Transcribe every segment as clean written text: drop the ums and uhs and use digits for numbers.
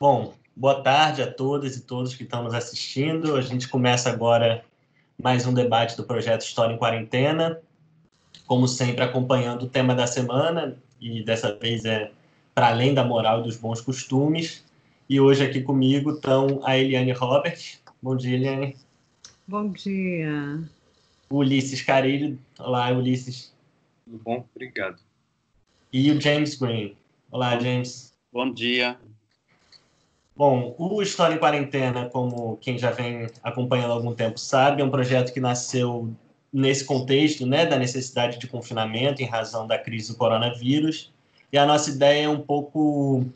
Bom, boa tarde a todas e todos que estão nos assistindo. A gente começa agora mais um debate do projeto História em Quarentena, como sempre acompanhando o tema da semana, e dessa vez é para além da moral e dos bons costumes. E hoje aqui comigo estão a Eliane Robert. Bom dia, Eliane. Bom dia. O Ulisses Carilho. Olá, Ulisses. Tudo bom? Obrigado. E o James Green. Olá, James. Bom dia. Bom, o História em Quarentena, como quem já vem acompanhando há algum tempo sabe, é um projeto que nasceu nesse contexto, né, da necessidade de confinamento em razão da crise do coronavírus. E a nossa ideia é um pouco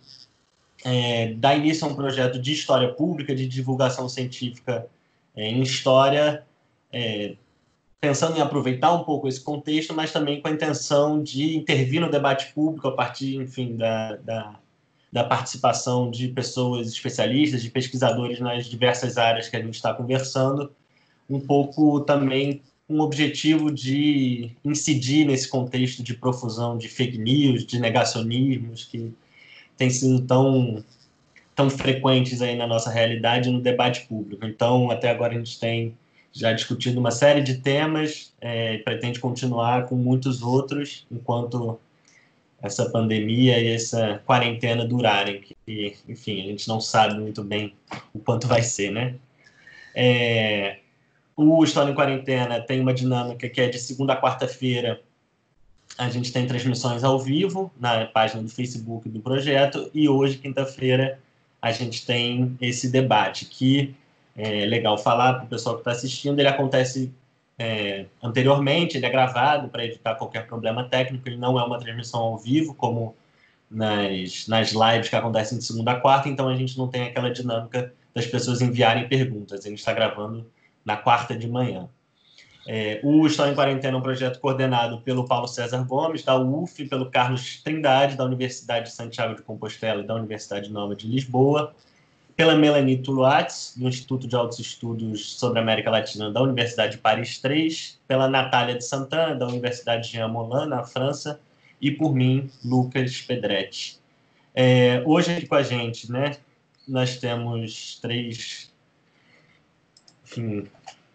dar início a um projeto de história pública, de divulgação científica em história, pensando em aproveitar um pouco esse contexto, mas também com a intenção de intervir no debate público a partir, enfim, da participação de pessoas especialistas, de pesquisadores nas diversas áreas que a gente está conversando, um pouco também com o objetivo de incidir nesse contexto de profusão de fake news, de negacionismos, que têm sido tão frequentes aí na nossa realidade no debate público. Então, até agora a gente tem já discutido uma série de temas, pretende continuar com muitos outros, enquanto essa pandemia e essa quarentena durarem, que, enfim, a gente não sabe muito bem o quanto vai ser, né? O História em Quarentena tem uma dinâmica que é de segunda a quarta-feira, a gente tem transmissões ao vivo na página do Facebook do projeto, e hoje, quinta-feira, a gente tem esse debate, que é legal falar para o pessoal que está assistindo, ele acontece anteriormente, ele é gravado para evitar qualquer problema técnico, ele não é uma transmissão ao vivo, como nas lives que acontecem de segunda a quarta, então a gente não tem aquela dinâmica das pessoas enviarem perguntas, a gente está gravando na quarta de manhã. O História em Quarentena é um projeto coordenado pelo Paulo César Gomes, da UF, pelo Carlos Trindade, da Universidade de Santiago de Compostela e da Universidade Nova de Lisboa, pela Melanie Tuluatz, do Instituto de Altos Estudos sobre a América Latina da Universidade de Paris III, pela Natália de Santana, da Universidade Jean Moulin, na França, e por mim, Lucas Pedretti. Hoje aqui com a gente, né, nós temos três, enfim,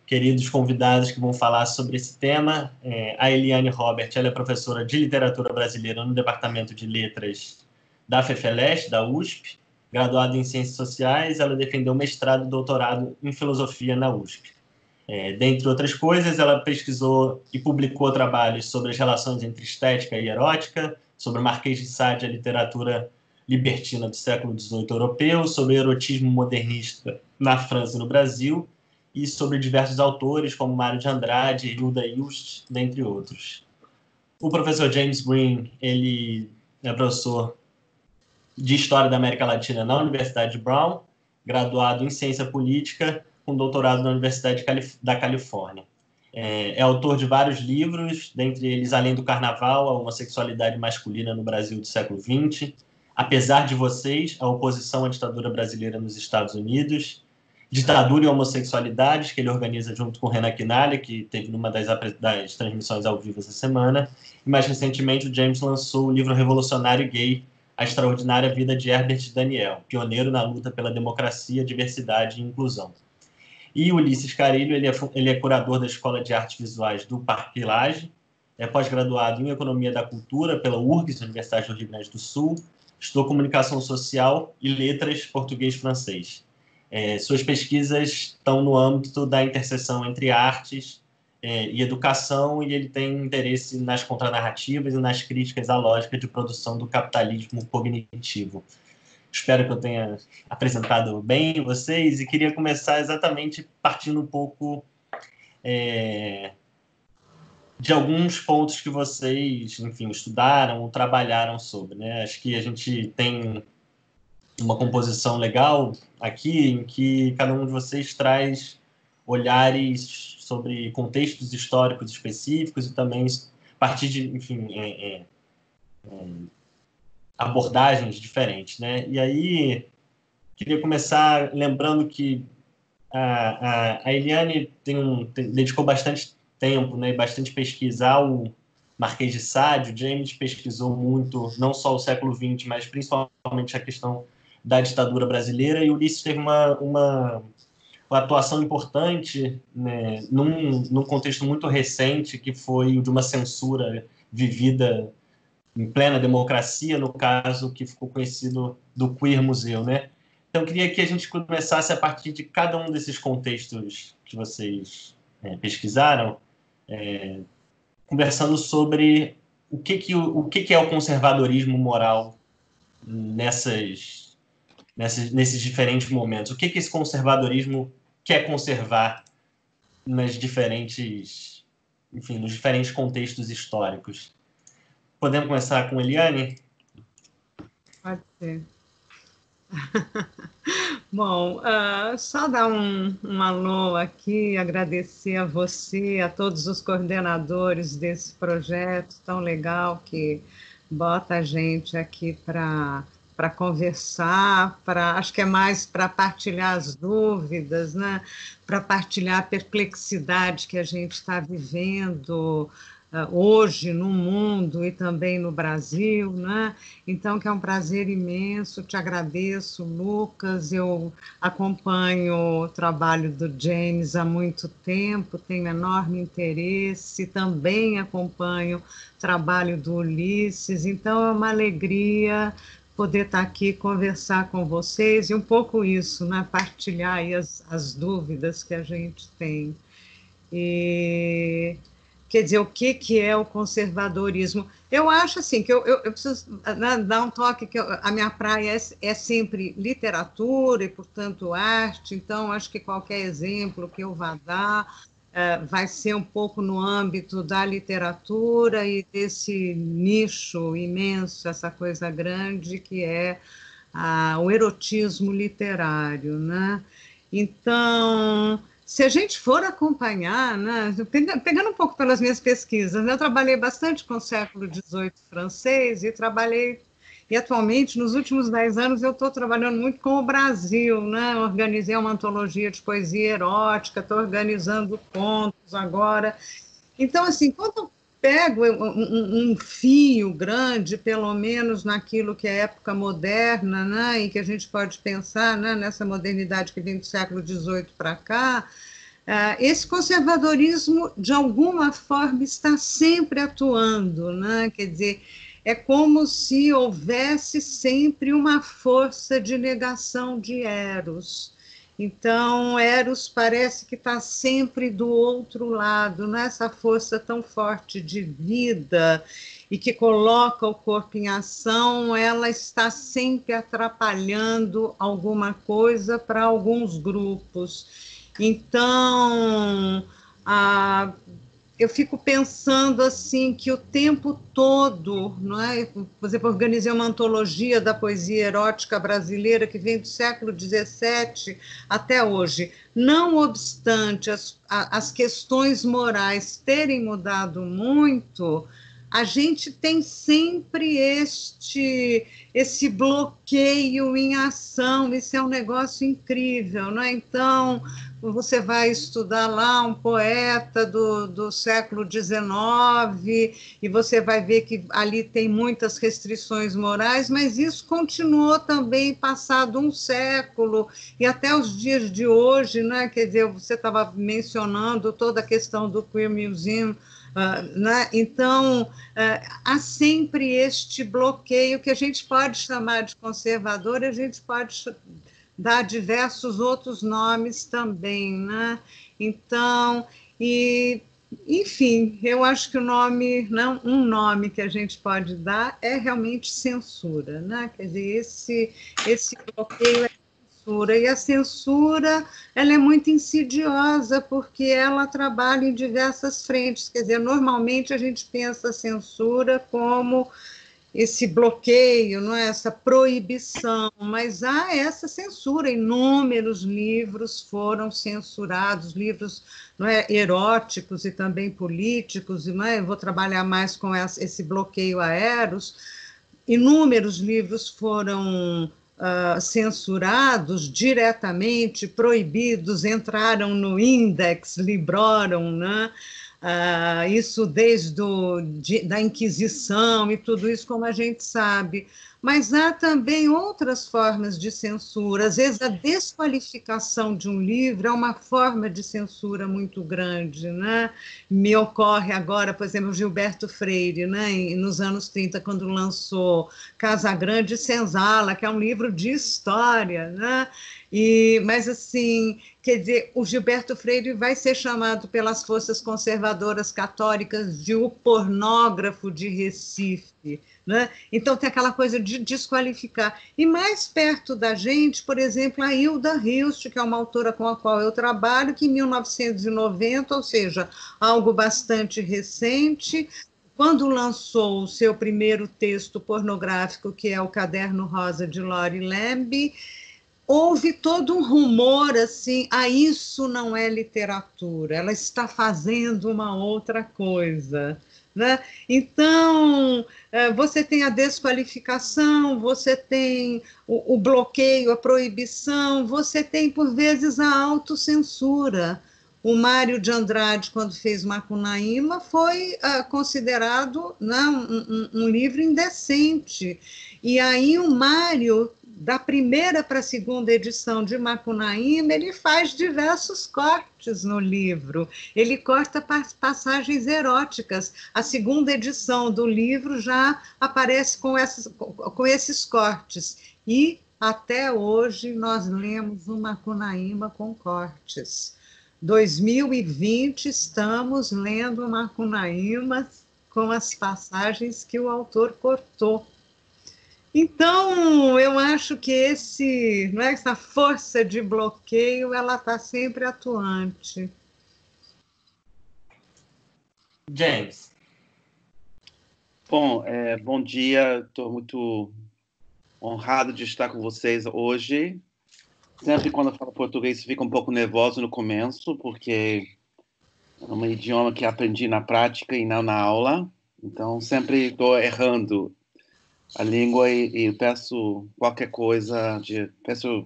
queridos convidados que vão falar sobre esse tema. A Eliane Robert, ela é professora de literatura brasileira no Departamento de Letras da FEFELESH, da USP, graduada em Ciências Sociais, ela defendeu mestrado e doutorado em Filosofia na USP. Dentre outras coisas, ela pesquisou e publicou trabalhos sobre as relações entre estética e erótica, sobre Marquês de Sade, a literatura libertina do século XVIII europeu, sobre erotismo modernista na França e no Brasil, e sobre diversos autores, como Mário de Andrade, Hilda Ilst, dentre outros. O professor James Green, ele é professor de História da América Latina na Universidade de Brown, graduado em Ciência Política, com doutorado na Universidade da Califórnia. É autor de vários livros, dentre eles Além do Carnaval, a homossexualidade masculina no Brasil do século XX, Apesar de Vocês, a oposição à ditadura brasileira nos Estados Unidos, Ditadura e Homossexualidades, que ele organiza junto com Renan Quinalha, que teve numa das transmissões ao vivo essa semana. E mais recentemente, o James lançou o livro revolucionário gay, A Extraordinária Vida de Herbert Daniel, pioneiro na luta pela democracia, diversidade e inclusão. E o Ulisses Carilho, ele é curador da Escola de Artes Visuais do Parque Lage, é pós-graduado em Economia da Cultura pela URGS, Universidade do Rio Grande do Sul, estudou Comunicação Social e Letras Português-Francês. Suas pesquisas estão no âmbito da interseção entre artes e educação, e ele tem interesse nas contranarrativas e nas críticas à lógica de produção do capitalismo cognitivo. Espero que eu tenha apresentado bem vocês, e queria começar exatamente partindo um pouco de alguns pontos que vocês, enfim, estudaram ou trabalharam sobre, né? Acho que a gente tem uma composição legal aqui, em que cada um de vocês traz olhares sobre contextos históricos específicos e também a partir de, enfim, abordagens diferentes, né? E aí, queria começar lembrando que a Eliane dedicou bastante tempo, né, bastante pesquisa ao Marquês de Sade. O James pesquisou muito, não só o século XX, mas principalmente a questão da ditadura brasileira, e Ulisses teve uma atuação importante, né, num contexto muito recente, que foi o de uma censura vivida em plena democracia, no caso que ficou conhecido do Queer Museu, né? Então, eu queria que a gente começasse a partir de cada um desses contextos que vocês pesquisaram, conversando sobre o que é o conservadorismo moral nesses diferentes momentos. O que esse conservadorismo quer conservar nos diferentes contextos históricos. Podemos começar com Eliane? Pode ser. Bom, só dar um alô aqui, agradecer a você, a todos os coordenadores desse projeto tão legal que bota a gente aqui para conversar, acho que é mais para partilhar as dúvidas, né? Para partilhar a perplexidade que a gente está vivendo hoje no mundo e também no Brasil, né? Então, que é um prazer imenso, te agradeço, Lucas, eu acompanho o trabalho do James há muito tempo, tenho enorme interesse, também acompanho o trabalho do Ulisses, então é uma alegria poder estar aqui conversar com vocês e um pouco isso, né? Partilhar aí as dúvidas que a gente tem. E quer dizer, o que é o conservadorismo? Eu acho assim, que eu preciso, né, dar um toque, que a minha praia é sempre literatura e, portanto, arte, então acho que qualquer exemplo que eu vá dar vai ser um pouco no âmbito da literatura e desse nicho imenso, essa coisa grande que é o erotismo literário, né? Então, se a gente for acompanhar, né, pegando um pouco pelas minhas pesquisas, né, eu trabalhei bastante com o século XVIII francês e atualmente, nos últimos 10 anos, eu estou trabalhando muito com o Brasil, né, organizei uma antologia de poesia erótica, estou organizando contos agora. Então, assim, quando eu pego um fio grande, pelo menos naquilo que é época moderna, né, e que a gente pode pensar, né, nessa modernidade que vem do século XVIII para cá, esse conservadorismo, de alguma forma, está sempre atuando, né? Quer dizer, é como se houvesse sempre uma força de negação de Eros. Então, Eros parece que está sempre do outro lado, nessa força tão forte de vida e que coloca o corpo em ação, ela está sempre atrapalhando alguma coisa para alguns grupos. Então, eu fico pensando assim que o tempo todo, não é? Por exemplo, organizei uma antologia da poesia erótica brasileira que vem do século XVII até hoje. Não obstante as questões morais terem mudado muito, a gente tem sempre esse bloqueio em ação, isso é um negócio incrível, não é? Então, você vai estudar lá um poeta do século XIX e você vai ver que ali tem muitas restrições morais, mas isso continuou também passado um século e até os dias de hoje, né? Quer dizer, você estava mencionando toda a questão do Queer Museum, né? Então, há sempre este bloqueio que a gente pode chamar de conservador, a gente pode dar diversos outros nomes também, né? Então, enfim, eu acho que o nome, não, um nome que a gente pode dar é realmente censura, né? Quer dizer, esse bloqueio é censura, e a censura ela é muito insidiosa, porque ela trabalha em diversas frentes, quer dizer, normalmente a gente pensa a censura como esse bloqueio, não é? Essa proibição, mas há essa censura, inúmeros livros foram censurados, livros, não é, eróticos e também políticos, não é? Eu vou trabalhar mais com esse bloqueio a Eros, inúmeros livros foram censurados diretamente, proibidos, entraram no Index Librorum, né? isso desde da Inquisição e tudo isso, como a gente sabe. Mas há também outras formas de censura. Às vezes, a desqualificação de um livro é uma forma de censura muito grande, né? Me ocorre agora, por exemplo, Gilberto Freire, né? Nos anos 30, quando lançou Casa Grande e Senzala, que é um livro de história, né? Mas, assim, quer dizer, o Gilberto Freire vai ser chamado pelas forças conservadoras católicas de o pornógrafo de Recife, né? Então, tem aquela coisa de desqualificar. E mais perto da gente, por exemplo, a Hilda Hilst, que é uma autora com a qual eu trabalho, que em 1990, ou seja, algo bastante recente, quando lançou o seu primeiro texto pornográfico, que é o Caderno Rosa de Lori Lamb, houve todo um rumor assim, isso não é literatura, ela está fazendo uma outra coisa, né? Então, você tem a desqualificação, você tem o bloqueio, a proibição, você tem, por vezes, a autocensura. O Mário de Andrade, quando fez Macunaíma, foi considerado, né, um livro indecente. E aí o Mário, da primeira para a segunda edição de Macunaíma, ele faz diversos cortes no livro. Ele corta passagens eróticas. A segunda edição do livro já aparece com esses cortes. E, até hoje, nós lemos o Macunaíma com cortes. 2020, estamos lendo Macunaíma com as passagens que o autor cortou. Então, eu acho que essa força de bloqueio, ela está sempre atuante. James. Bom, bom dia, estou muito honrado de estar com vocês hoje. Sempre quando eu falo português, fico um pouco nervoso no começo, porque é um idioma que aprendi na prática e não na aula. Então, sempre estou errando a língua e peço qualquer coisa, peço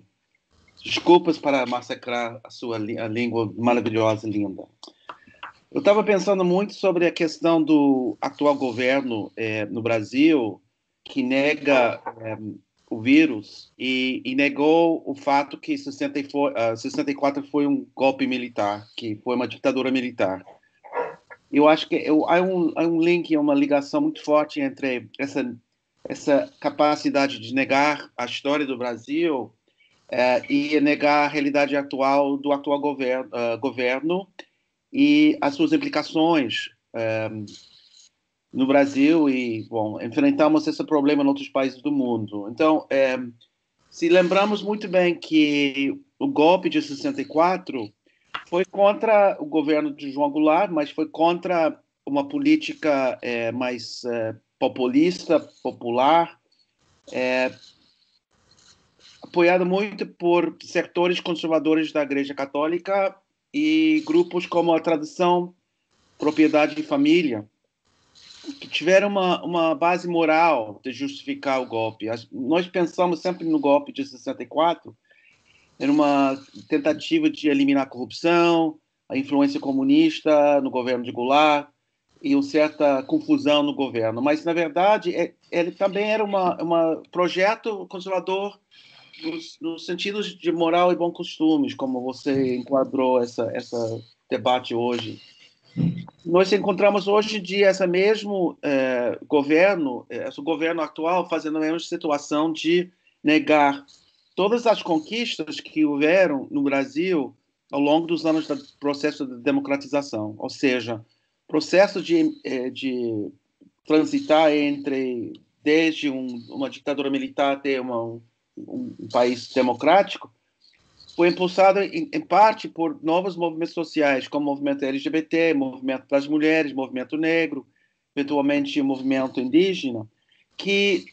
desculpas para massacrar a língua maravilhosa e linda. Eu estava pensando muito sobre a questão do atual governo no Brasil, que nega o vírus e negou o fato que 64 foi um golpe militar, que foi uma ditadura militar. Eu acho que há um link, uma ligação muito forte entre essa capacidade de negar a história do Brasil e negar a realidade atual do atual governo e as suas implicações no Brasil e, bom, enfrentamos esse problema em outros países do mundo. Então, se lembramos muito bem que o golpe de 64 foi contra o governo de João Goulart, mas foi contra uma política mais populista, popular, apoiado muito por setores conservadores da Igreja Católica e grupos como a Tradição, Propriedade e Família, que tiveram uma base moral de justificar o golpe. Nós pensamos sempre no golpe de 64, era uma tentativa de eliminar a corrupção, a influência comunista no governo de Goulart e uma certa confusão no governo. Mas, na verdade, ele também era um projeto conservador no sentido de moral e bons costumes, como você enquadrou essa debate hoje. Nós encontramos hoje em dia esse mesmo governo atual fazendo a mesma situação de negar todas as conquistas que houveram no Brasil ao longo dos anos do processo de democratização, ou seja, processo de transitar desde uma ditadura militar até um país democrático, foi impulsado em parte por novos movimentos sociais, como o movimento LGBT, movimento das mulheres, movimento negro, eventualmente o movimento indígena, que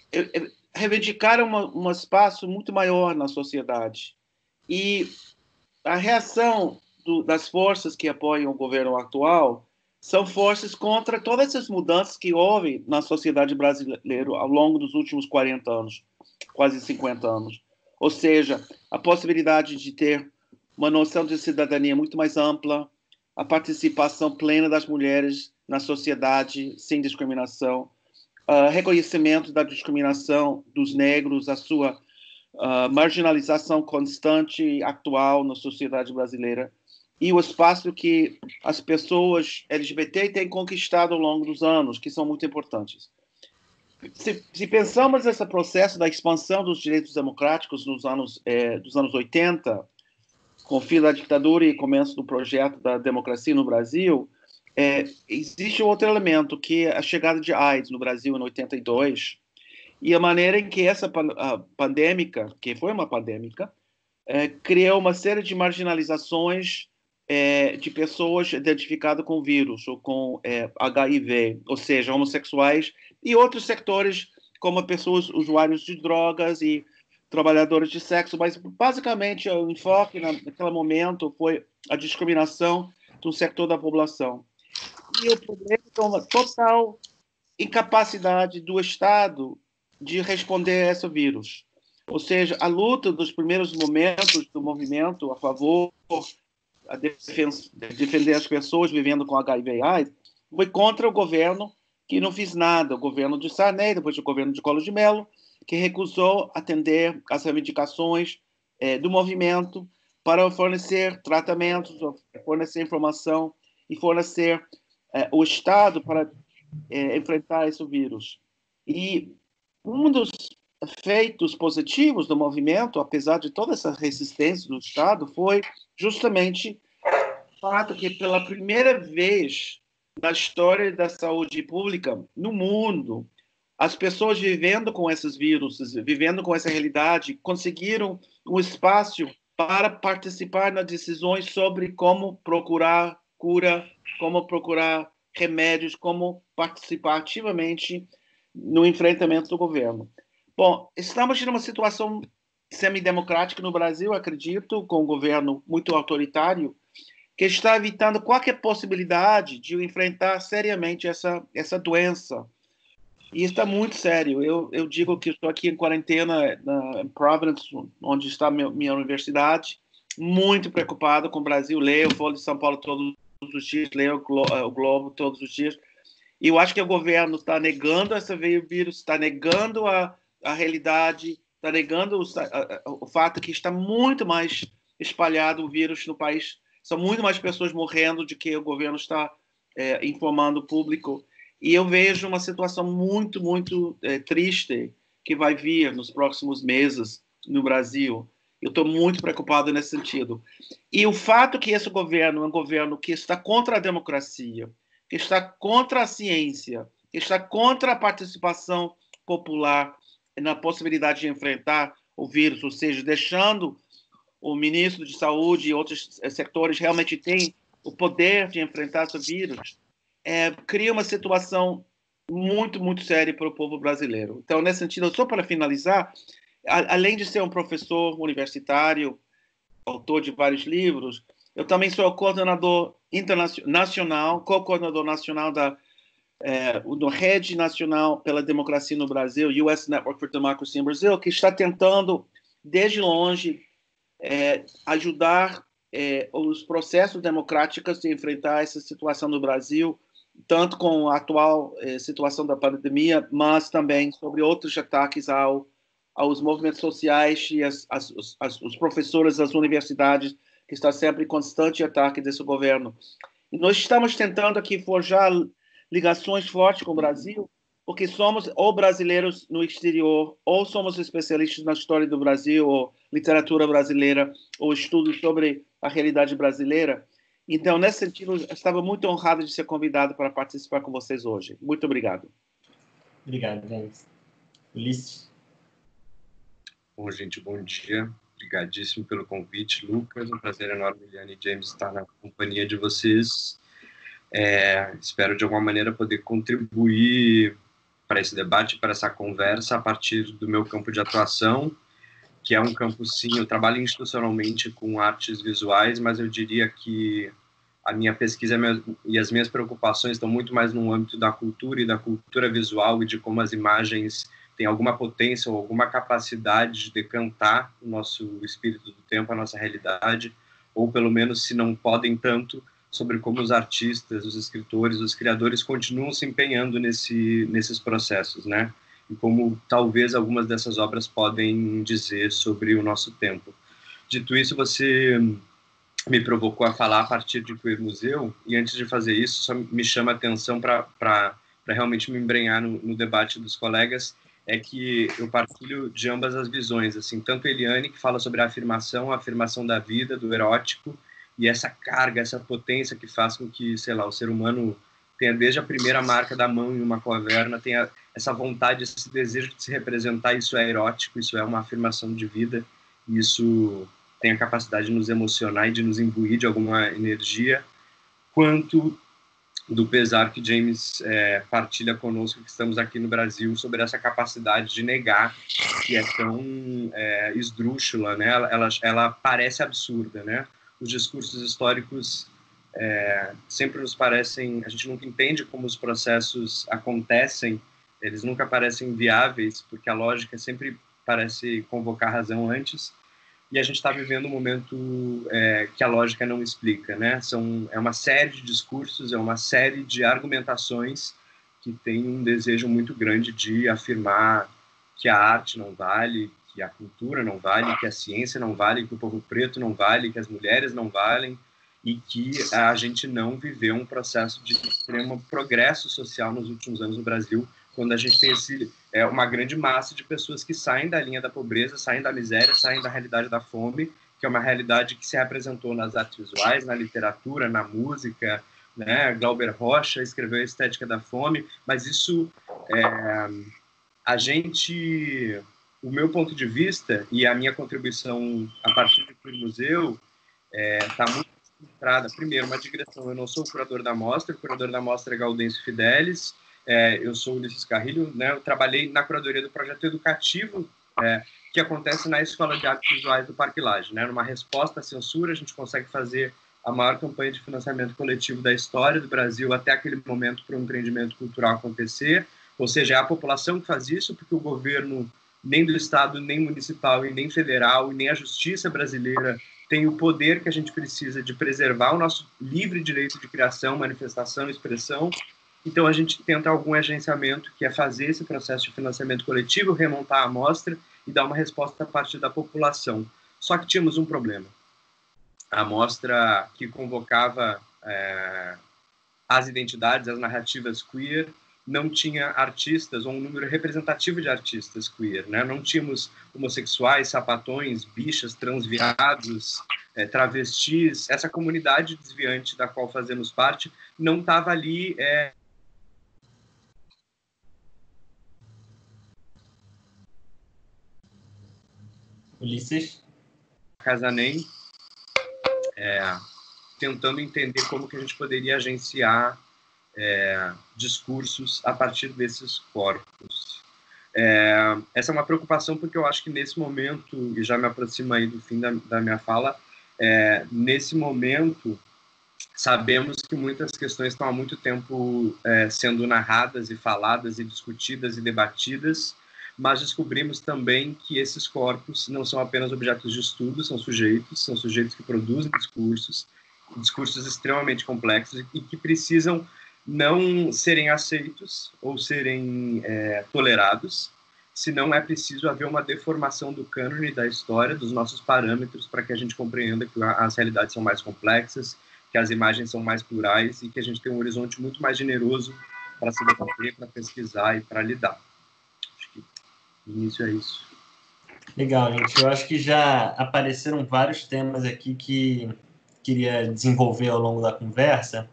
reivindicaram um espaço muito maior na sociedade. E a reação das forças que apoiam o governo atual são forças contra todas essas mudanças que houve na sociedade brasileira ao longo dos últimos 40 anos, quase 50 anos. Ou seja, a possibilidade de ter uma noção de cidadania muito mais ampla, a participação plena das mulheres na sociedade sem discriminação, reconhecimento da discriminação dos negros, a sua marginalização constante e atual na sociedade brasileira, e o espaço que as pessoas LGBT têm conquistado ao longo dos anos, que são muito importantes. Se pensamos nesse processo da expansão dos direitos democráticos dos anos 80, com o fim da ditadura e começo do projeto da democracia no Brasil, existe outro elemento, que é a chegada de AIDS no Brasil em 82, e a maneira em que essa pandêmica, que foi uma pandêmica, criou uma série de marginalizações de pessoas identificadas com o vírus, ou com HIV, ou seja, homossexuais, e outros sectores, como pessoas usuários de drogas e trabalhadores de sexo, mas basicamente o enfoque naquele momento foi a discriminação do setor da população. E o problema é uma total incapacidade do Estado de responder a esse vírus. Ou seja, a luta dos primeiros momentos do movimento a favor de defender as pessoas vivendo com HIV e AIDS foi contra o governo, que não fez nada. O governo de Sarney, depois o governo de Collor de Mello, que recusou atender às reivindicações do movimento para fornecer tratamentos, fornecer informação e fornecer o Estado para enfrentar esse vírus. E um dos efeitos positivos do movimento, apesar de toda essa resistência do Estado, foi justamente o fato que, pela primeira vez na história da saúde pública no mundo, as pessoas vivendo com esses vírus, vivendo com essa realidade, conseguiram um espaço para participar nas decisões sobre como procurar cura, como procurar remédios, como participar ativamente no enfrentamento do governo. Bom, estamos numa situação semidemocrática no Brasil, acredito, com um governo muito autoritário, que está evitando qualquer possibilidade de enfrentar seriamente essa doença. E está muito sério. Eu digo que estou aqui em quarentena em Providence, onde está minha universidade, muito preocupado com o Brasil. Leio o Folha de São Paulo todos os dias, leio o Globo todos os dias. E eu acho que o governo está negando esse vírus, está negando a realidade, está negando o fato que está muito mais espalhado o vírus no país. São muito mais pessoas morrendo do que o governo está informando o público. E eu vejo uma situação muito, muito triste que vai vir nos próximos meses no Brasil. Eu estou muito preocupado nesse sentido. E o fato que esse governo é um governo que está contra a democracia, que está contra a ciência, que está contra a participação popular na possibilidade de enfrentar o vírus, ou seja, deixando o ministro de Saúde e outros setores realmente têm o poder de enfrentar esse vírus, cria uma situação muito, muito séria para o povo brasileiro. Então, nesse sentido, só para finalizar, além de ser um professor universitário, autor de vários livros, eu também sou coordenador nacional, co-coordenador nacional da Rede Nacional pela Democracia no Brasil, US Network for Democracy in Brazil, que está tentando, desde longe, ajudar os processos democráticos de enfrentar essa situação no Brasil, tanto com a atual situação da pandemia, mas também sobre outros ataques aos movimentos sociais e os professores das universidades, que está sempre em constante ataque desse governo. E nós estamos tentando aqui forjar ligações fortes com o Brasil, porque somos ou brasileiros no exterior, ou somos especialistas na história do Brasil, ou literatura brasileira, ou estudos sobre a realidade brasileira. Então, nesse sentido, eu estava muito honrado de ser convidado para participar com vocês hoje. Muito obrigado. Obrigado, James. Ulisses? Bom, gente, bom dia. Obrigadíssimo pelo convite, Lucas. Um prazer enorme, Eliane e James, estar na companhia de vocês. Espero, de alguma maneira, poder contribuir para esse debate, para essa conversa, a partir do meu campo de atuação, que é um campo, sim, eu trabalho institucionalmente com artes visuais, mas eu diria que a minha pesquisa e as minhas preocupações estão muito mais no âmbito da cultura e da cultura visual e de como as imagens têm alguma potência ou alguma capacidade de decantar o nosso espírito do tempo, a nossa realidade, ou pelo menos, se não podem tanto, sobre como os artistas, os escritores, os criadores continuam se empenhando nesses processos, né? E como talvez algumas dessas obras podem dizer sobre o nosso tempo. Dito isso, você me provocou a falar a partir de Queer Museu, e antes de fazer isso, só me chama a atenção para realmente me embrenhar no debate dos colegas, é que eu partilho de ambas as visões, assim, tanto Eliane, que fala sobre a afirmação da vida, do erótico, e essa carga, essa potência que faz com que, sei lá, o ser humano tenha desde a primeira marca da mão em uma caverna, tenha essa vontade, esse desejo de se representar, isso é erótico, isso é uma afirmação de vida, e isso tem a capacidade de nos emocionar e de nos imbuir de alguma energia, quanto do pesar que James partilha conosco, que estamos aqui no Brasil, sobre essa capacidade de negar, que é tão esdrúxula, né? Ela parece absurda, né? Os discursos históricos sempre nos parecem... A gente nunca entende como os processos acontecem, eles nunca parecem viáveis, porque a lógica sempre parece convocar a razão antes, e a gente está vivendo um momento que a lógica não explica, né? É uma série de discursos, é uma série de argumentações que tem um desejo muito grande de afirmar que a arte não vale, que a cultura não vale, que a ciência não vale, que o povo preto não vale, que as mulheres não valem, e que a gente não viveu um processo de extremo progresso social nos últimos anos no Brasil, quando a gente tem uma grande massa de pessoas que saem da linha da pobreza, saem da miséria, saem da realidade da fome, que é uma realidade que se representou nas artes visuais, na literatura, na música, né? Glauber Rocha escreveu A Estética da Fome, mas isso, o meu ponto de vista e a minha contribuição a partir do Queer Museu está muito centrada, primeiro, uma digressão. Eu não sou o curador da mostra, o curador da mostra é Gaudêncio Fidelis, eu sou Ulisses Carrilho, né? Eu trabalhei na curadoria do projeto educativo que acontece na Escola de Artes Visuais do Parque Lage, né? Numa resposta à censura, a gente consegue fazer a maior campanha de financiamento coletivo da história do Brasil até aquele momento para um empreendimento cultural acontecer, ou seja, é a população que faz isso, porque o governo, nem do Estado, nem municipal, e nem federal, e nem a justiça brasileira tem o poder que a gente precisa de preservar o nosso livre direito de criação, manifestação e expressão. Então, a gente tenta algum agenciamento, que é fazer esse processo de financiamento coletivo, remontar a amostra e dar uma resposta a partir da população. Só que tínhamos um problema. A amostra que convocava as identidades, as narrativas queer, não tinha artistas, ou um número representativo de artistas queer, né? Não tínhamos homossexuais, sapatões, bichas, transviados, travestis. Essa comunidade desviante da qual fazemos parte não estava ali... Ulisses? Casanem, tentando entender como que a gente poderia agenciar discursos a partir desses corpos. Essa é uma preocupação porque eu acho que nesse momento, e já me aproxima aí do fim da minha fala, nesse momento sabemos que muitas questões estão há muito tempo sendo narradas e faladas e discutidas e debatidas, mas descobrimos também que esses corpos não são apenas objetos de estudo, são sujeitos que produzem discursos extremamente complexos e que precisam não serem aceitos ou serem tolerados, senão é preciso haver uma deformação do cânone da história, dos nossos parâmetros, para que a gente compreenda que as realidades são mais complexas, que as imagens são mais plurais e que a gente tem um horizonte muito mais generoso para se debater, para pesquisar e para lidar. Acho que no início é isso. Legal, gente. Eu acho que já apareceram vários temas aqui que queria desenvolver ao longo da conversa.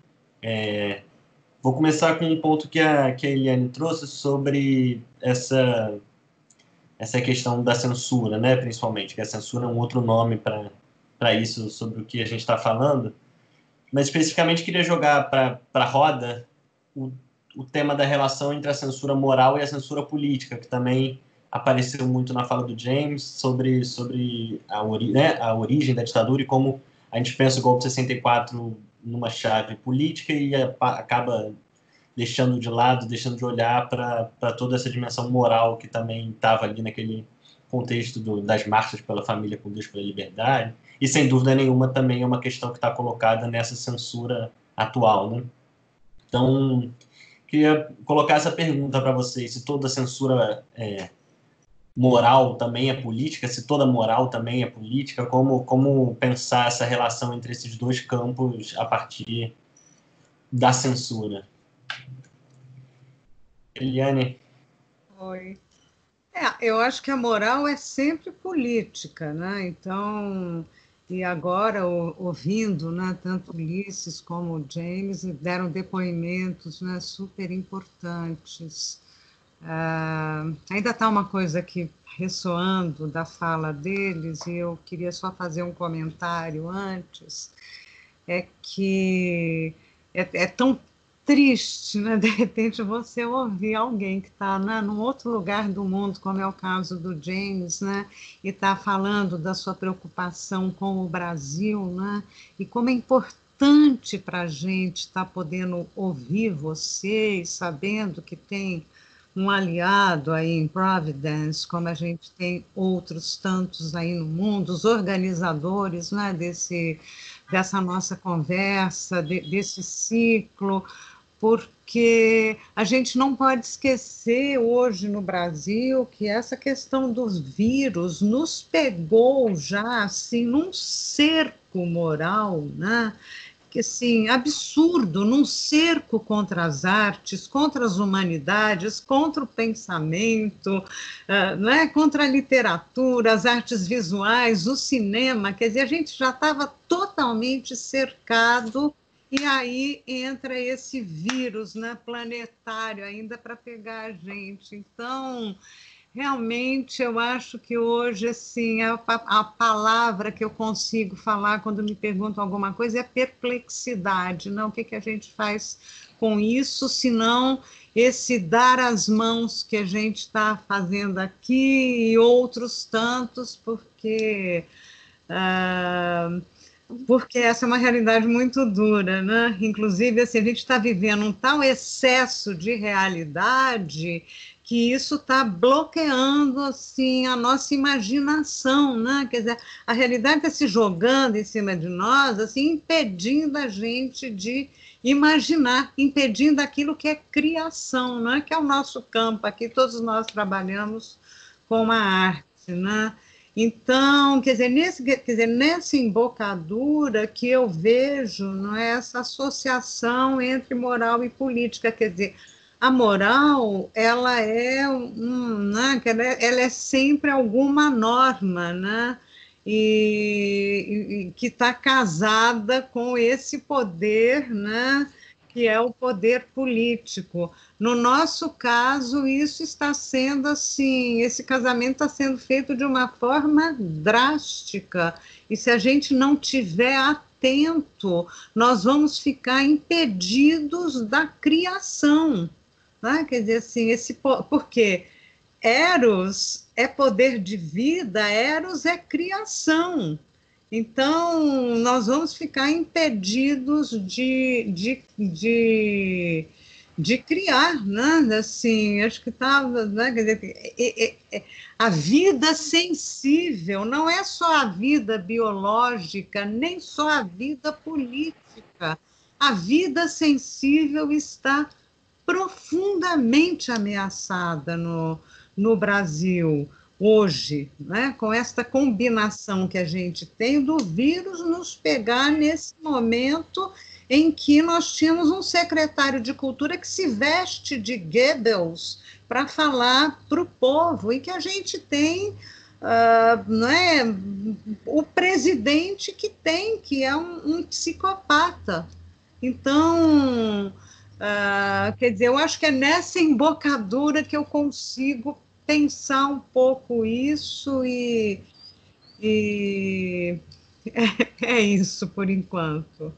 Vou começar com um ponto que a Eliane trouxe sobre essa questão da censura, né, principalmente, que a censura é um outro nome para isso, sobre o que a gente está falando. Mas, especificamente, queria jogar para a roda o tema da relação entre a censura moral e a censura política, que também apareceu muito na fala do James sobre a origem da ditadura e como a gente pensa o golpe de 64 numa chave política e acaba deixando de lado, deixando de olhar para toda essa dimensão moral que também estava ali contexto das marchas pela família com Deus pela liberdade, e sem dúvida nenhuma também é uma questão que está colocada nessa censura atual, né? Então, queria colocar essa pergunta para vocês, se toda censura moral também é política, se toda moral também é política, como pensar essa relação entre esses dois campos a partir da censura? Eliane? Oi. Eu acho que a moral é sempre política, né? Então, e agora, ouvindo, né, tanto Ulisses como o James deram depoimentos, né, super importantes. Ainda está uma coisa aqui ressoando da fala deles, e eu queria só fazer um comentário antes, é que é tão triste, né? De repente você ouvir alguém que está, né, num outro lugar do mundo, como é o caso do James, né, e está falando da sua preocupação com o Brasil, né, e como é importante para a gente estar podendo ouvir vocês, sabendo que tem um aliado aí em Providence, como a gente tem outros tantos aí no mundo, os organizadores, né, dessa nossa conversa, desse ciclo, porque a gente não pode esquecer hoje no Brasil que essa questão dos vírus nos pegou já assim num cerco moral, né? Que assim, absurdo, num cerco contra as artes, contra as humanidades, contra o pensamento, né? Contra a literatura, as artes visuais, o cinema, quer dizer, a gente já estava totalmente cercado. E aí entra esse vírus, né, planetário ainda para pegar a gente. Então, realmente, eu acho que hoje, assim, a palavra que eu consigo falar quando me perguntam alguma coisa é perplexidade, não? O que a gente faz com isso, senão esse dar as mãos que a gente está fazendo aqui e outros tantos, porque essa é uma realidade muito dura, né? Inclusive, assim, a gente está vivendo um tal excesso de realidade que isso está bloqueando assim a nossa imaginação, né? Quer dizer, a realidade está se jogando em cima de nós, assim, impedindo a gente de imaginar, impedindo aquilo que é criação, não é? Que é o nosso campo aqui, todos nós trabalhamos com a arte, né? Então, quer dizer, nessa embocadura que eu vejo, não é, essa associação entre moral e política, quer dizer, a moral, ela é, né, ela é sempre alguma norma, né, e que está casada com esse poder, né, que é o poder político. No nosso caso, isso está sendo assim, esse casamento está sendo feito de uma forma drástica, e se a gente não tiver atento, nós vamos ficar impedidos da criação, né? Quer dizer assim, porque Eros é poder de vida, Eros é criação. Então, nós vamos ficar impedidos de criar, né? Assim, acho que estava, né? Quer dizer, a vida sensível não é só a vida biológica, nem só a vida política. A vida sensível está profundamente ameaçada no Brasil hoje, né, com esta combinação que a gente tem do vírus nos pegar nesse momento em que nós tínhamos um secretário de cultura que se veste de Goebbels para falar para o povo, e que a gente tem não é, o presidente que é um psicopata. Então, quer dizer, eu acho que é nessa embocadura que eu consigo pensar um pouco isso e é isso por enquanto.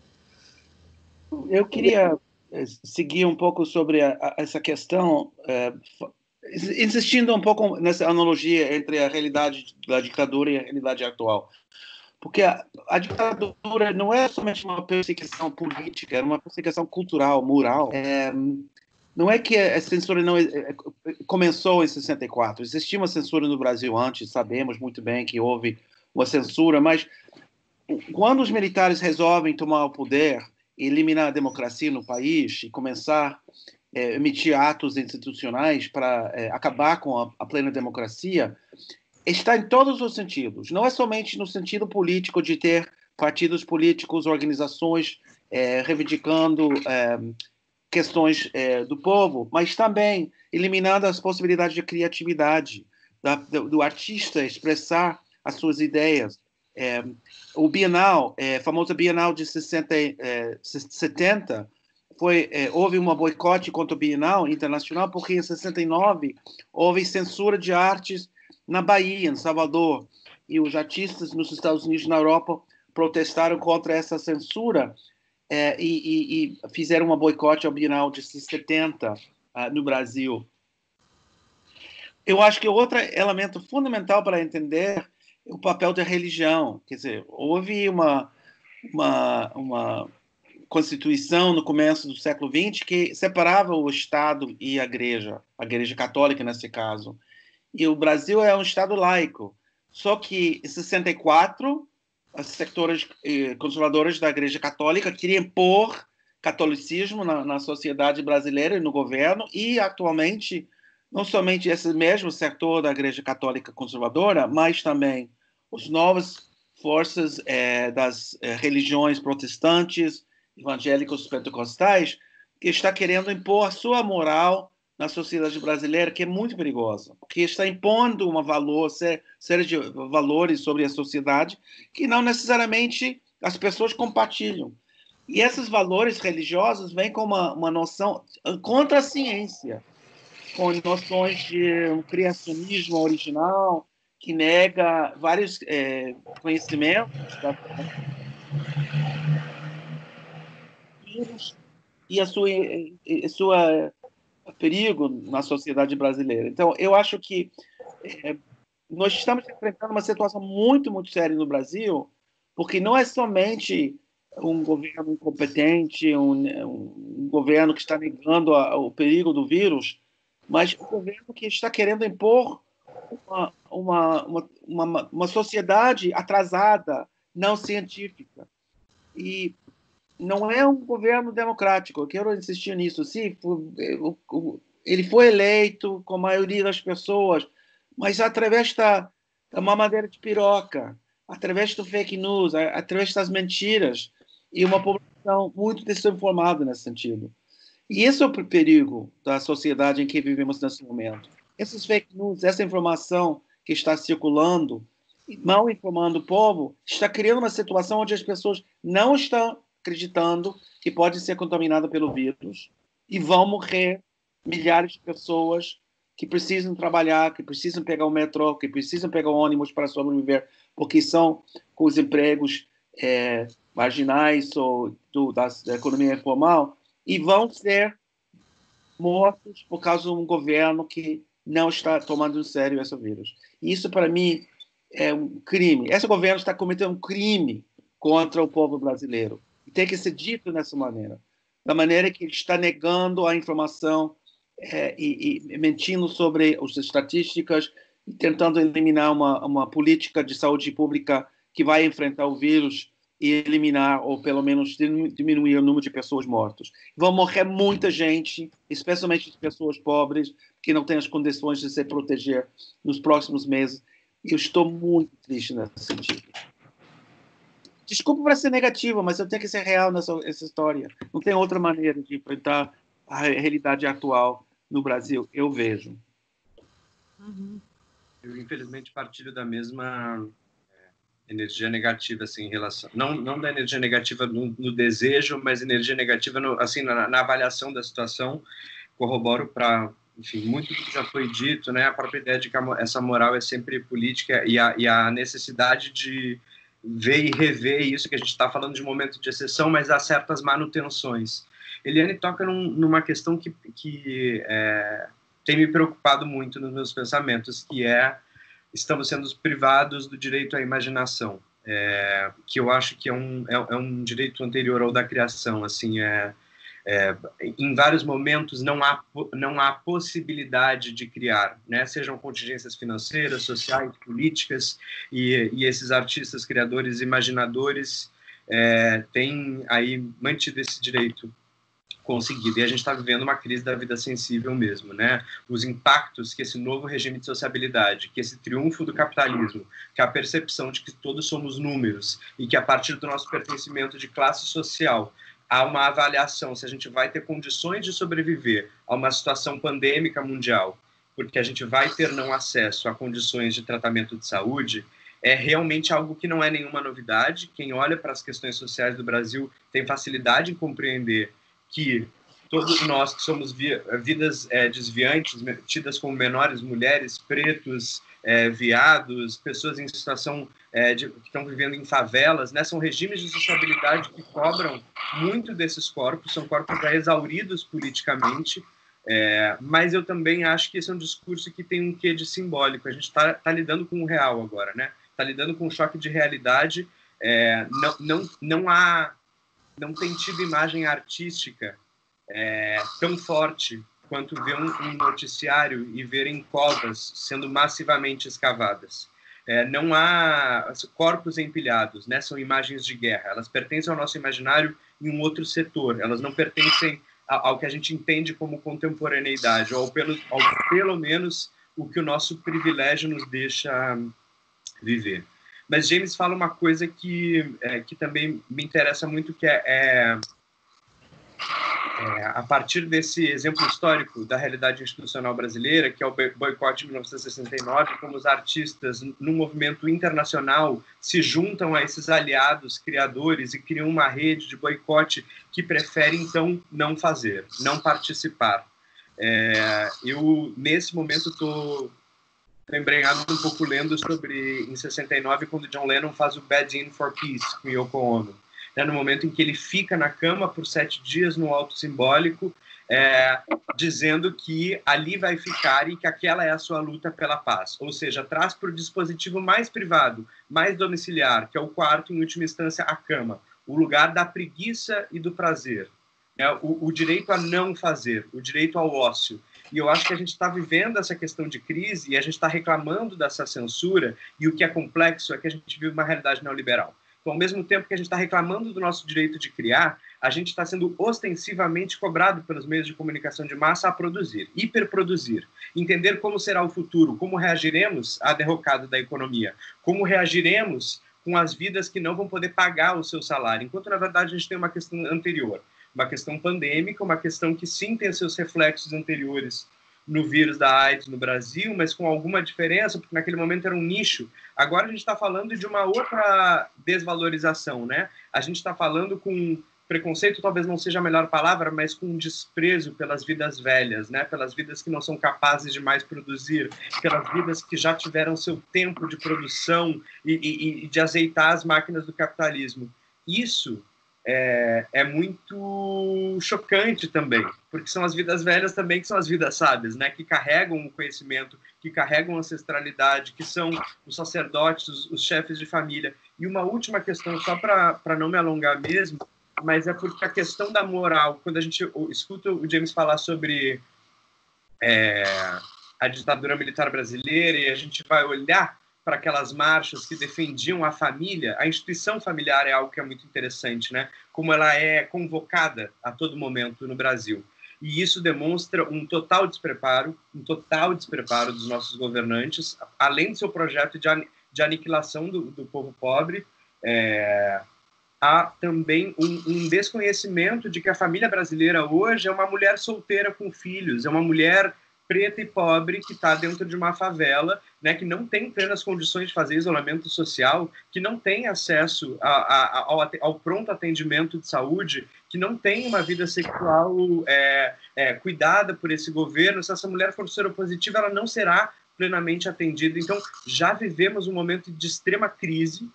Eu queria seguir um pouco sobre essa questão, insistindo um pouco nessa analogia entre a realidade da ditadura e a realidade atual. Porque a ditadura não é somente uma perseguição política, é uma perseguição cultural, moral. não é que a censura não começou em 64. Existia uma censura no Brasil antes, sabemos muito bem que houve uma censura, mas quando os militares resolvem tomar o poder, eliminar a democracia no país e começar a emitir atos institucionais para acabar com a plena democracia, está em todos os sentidos. Não é somente no sentido político de ter partidos políticos, organizações reivindicando questões do povo, mas também eliminando as possibilidades de criatividade, do artista expressar as suas ideias. O Bienal, famoso Bienal de 70, houve uma boicote contra o Bienal Internacional porque em 69 houve censura de artes na Bahia, em Salvador, e os artistas nos Estados Unidos e na Europa protestaram contra essa censura e fizeram uma boicote ao Bienal de 70 no Brasil. Eu acho que outro elemento fundamental para entender é o papel da religião. Quer dizer, houve uma Constituição no começo do século XX que separava o Estado e a Igreja católica nesse caso. E o Brasil é um Estado laico. Só que em 64, as sectores conservadoras da Igreja Católica queriam impor catolicismo na sociedade brasileira e no governo, e atualmente não somente esse mesmo setor da Igreja Católica conservadora, mas também as novas forças das religiões protestantes, evangélicos pentecostais, que está querendo impor a sua moral na sociedade brasileira, que é muito perigosa, porque está impondo uma série de valores sobre a sociedade que não necessariamente as pessoas compartilham. E esses valores religiosos vêm com uma noção contra a ciência, com noções de um criacionismo original, que nega vários conhecimentos e a sua perigo na sociedade brasileira. Então, eu acho que nós estamos enfrentando uma situação muito, muito séria no Brasil, porque não é somente um governo incompetente, um governo que está negando o perigo do vírus, mas um governo que está querendo impor uma sociedade atrasada, não científica. E não é um governo democrático, eu quero insistir nisso. Sim, ele foi eleito com a maioria das pessoas, mas através da mamadeira de piroca, através do fake news, através das mentiras, e uma população muito desinformada nesse sentido. E esse é o perigo da sociedade em que vivemos nesse momento. Esses fake news, essa informação que está circulando, mal informando o povo, está criando uma situação onde as pessoas não estão acreditando que pode ser contaminada pelo vírus e vão morrer milhares de pessoas que precisam trabalhar, que precisam pegar o metrô, que precisam pegar o ônibus para sobreviver, porque são com os empregos marginais ou da economia informal, e vão ser mortos por causa de um governo que não está tomando em sério esse vírus. E isso, para mim, é um crime. Esse governo está cometendo um crime contra o povo brasileiro. E tem que ser dito dessa maneira. Da maneira que ele está negando a informação e mentindo sobre as estatísticas e tentando eliminar uma política de saúde pública que vai enfrentar o vírus e eliminar, ou pelo menos diminuir o número de pessoas mortas. Vão morrer muita gente, especialmente as pessoas pobres, que não têm as condições de se proteger nos próximos meses. E eu estou muito triste nesse sentido. Desculpa para ser negativa, mas eu tenho que ser real nessa história. Não tem outra maneira de enfrentar a realidade atual no Brasil, eu vejo. Eu, infelizmente, partilho da mesma energia negativa, assim, em relação... Não da energia negativa no desejo, mas energia negativa assim, na avaliação da situação. Corroboro para... Enfim, muito do que já foi dito, né? A própria ideia de que essa moral é sempre política e a necessidade de ver e rever isso, que a gente está falando de momento de exceção, mas há certas manutenções. Eliane toca numa questão que tem me preocupado muito nos meus pensamentos, que estamos sendo privados do direito à imaginação, que eu acho que é um direito anterior ao da criação. Assim, em vários momentos não há possibilidade de criar, né? Sejam contingências financeiras, sociais, políticas, e esses artistas, criadores, imaginadores têm aí mantido esse direito conseguido. E a gente está vivendo uma crise da vida sensível mesmo, né? Os impactos que esse novo regime de sociabilidade, que esse triunfo do capitalismo, que a percepção de que todos somos números e que a partir do nosso pertencimento de classe social há uma avaliação se a gente vai ter condições de sobreviver a uma situação pandêmica mundial, porque a gente vai ter não acesso a condições de tratamento de saúde, é realmente algo que não é nenhuma novidade. Quem olha para as questões sociais do Brasil tem facilidade em compreender que todos nós que somos vidas desviantes, tidas como menores, mulheres, pretos, viados, pessoas em situação que estão vivendo em favelas, né? São regimes de sociabilidade que cobram muito desses corpos, são corpos já exauridos politicamente, mas eu também acho que esse é um discurso que tem um quê de simbólico. A gente está lidando com o real agora, né? Está lidando com um choque de realidade. Não tem tido imagem artística tão forte quanto ver um noticiário e verem covas sendo massivamente escavadas. Não há corpos empilhados, né? São imagens de guerra. Elas pertencem ao nosso imaginário em um outro setor. Elas não pertencem ao que a gente entende como contemporaneidade, ou pelo menos o que o nosso privilégio nos deixa viver. Mas James fala uma coisa que também me interessa muito, que a partir desse exemplo histórico da realidade institucional brasileira, que é o boicote de 1969, como os artistas, num movimento internacional, se juntam a esses aliados criadores e criam uma rede de boicote que prefere, então, não fazer, não participar. Eu, nesse momento, estou embrenhado um pouco lendo sobre, em 69, quando John Lennon faz o Bad In for Peace com Yoko Ono. No momento em que ele fica na cama por 7 dias no alto simbólico, dizendo que ali vai ficar e que aquela é a sua luta pela paz. Ou seja, traz para o dispositivo mais privado, mais domiciliar, que é o quarto, em última instância, a cama, o lugar da preguiça e do prazer, o direito a não fazer, o direito ao ócio. E eu acho que a gente está vivendo essa questão de crise e a gente está reclamando dessa censura, e o que é complexo é que a gente vive uma realidade neoliberal. Então, ao mesmo tempo que a gente está reclamando do nosso direito de criar, a gente está sendo ostensivamente cobrado pelos meios de comunicação de massa a produzir, hiperproduzir, entender como será o futuro, como reagiremos à derrocada da economia, como reagiremos com as vidas que não vão poder pagar o seu salário, enquanto, na verdade, a gente tem uma questão anterior, uma questão pandêmica, uma questão que sim tem seus reflexos anteriores no vírus da AIDS no Brasil, mas com alguma diferença, porque naquele momento era um nicho. Agora a gente está falando de uma outra desvalorização, né? A gente está falando com preconceito, talvez não seja a melhor palavra, mas com desprezo pelas vidas velhas, né? Pelas vidas que não são capazes de mais produzir, pelas vidas que já tiveram seu tempo de produção e de azeitar as máquinas do capitalismo. Isso é muito chocante também, porque são as vidas velhas também que são as vidas sábias, né? Que carregam o conhecimento, que carregam a ancestralidade, que são os sacerdotes, os chefes de família. E uma última questão, só para não me alongar mesmo, mas é porque a questão da moral, quando a gente escuta o James falar sobre a ditadura militar brasileira e a gente vai olhar para aquelas marchas que defendiam a família, a instituição familiar é algo que é muito interessante, né? Como ela é convocada a todo momento no Brasil. E isso demonstra um total despreparo dos nossos governantes, além do seu projeto de aniquilação do povo pobre. Há também um desconhecimento de que a família brasileira hoje é uma mulher solteira com filhos, é uma mulher preta e pobre que está dentro de uma favela, né, que não tem plenas condições de fazer isolamento social, que não tem acesso ao pronto atendimento de saúde, que não tem uma vida sexual cuidada por esse governo. Se essa mulher for seropositiva, ela não será plenamente atendida. Então, já vivemos um momento de extrema crise,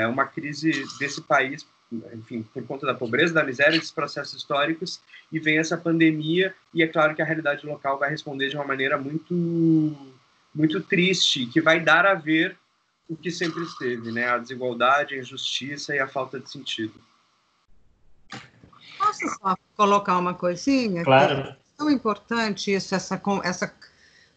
uma crise desse país, enfim, por conta da pobreza, da miséria, desses processos históricos, e vem essa pandemia, e é claro que a realidade local vai responder de uma maneira muito, muito triste, que vai dar a ver o que sempre esteve, né? A desigualdade, a injustiça e a falta de sentido. Posso só colocar uma coisinha? Claro. É tão importante isso,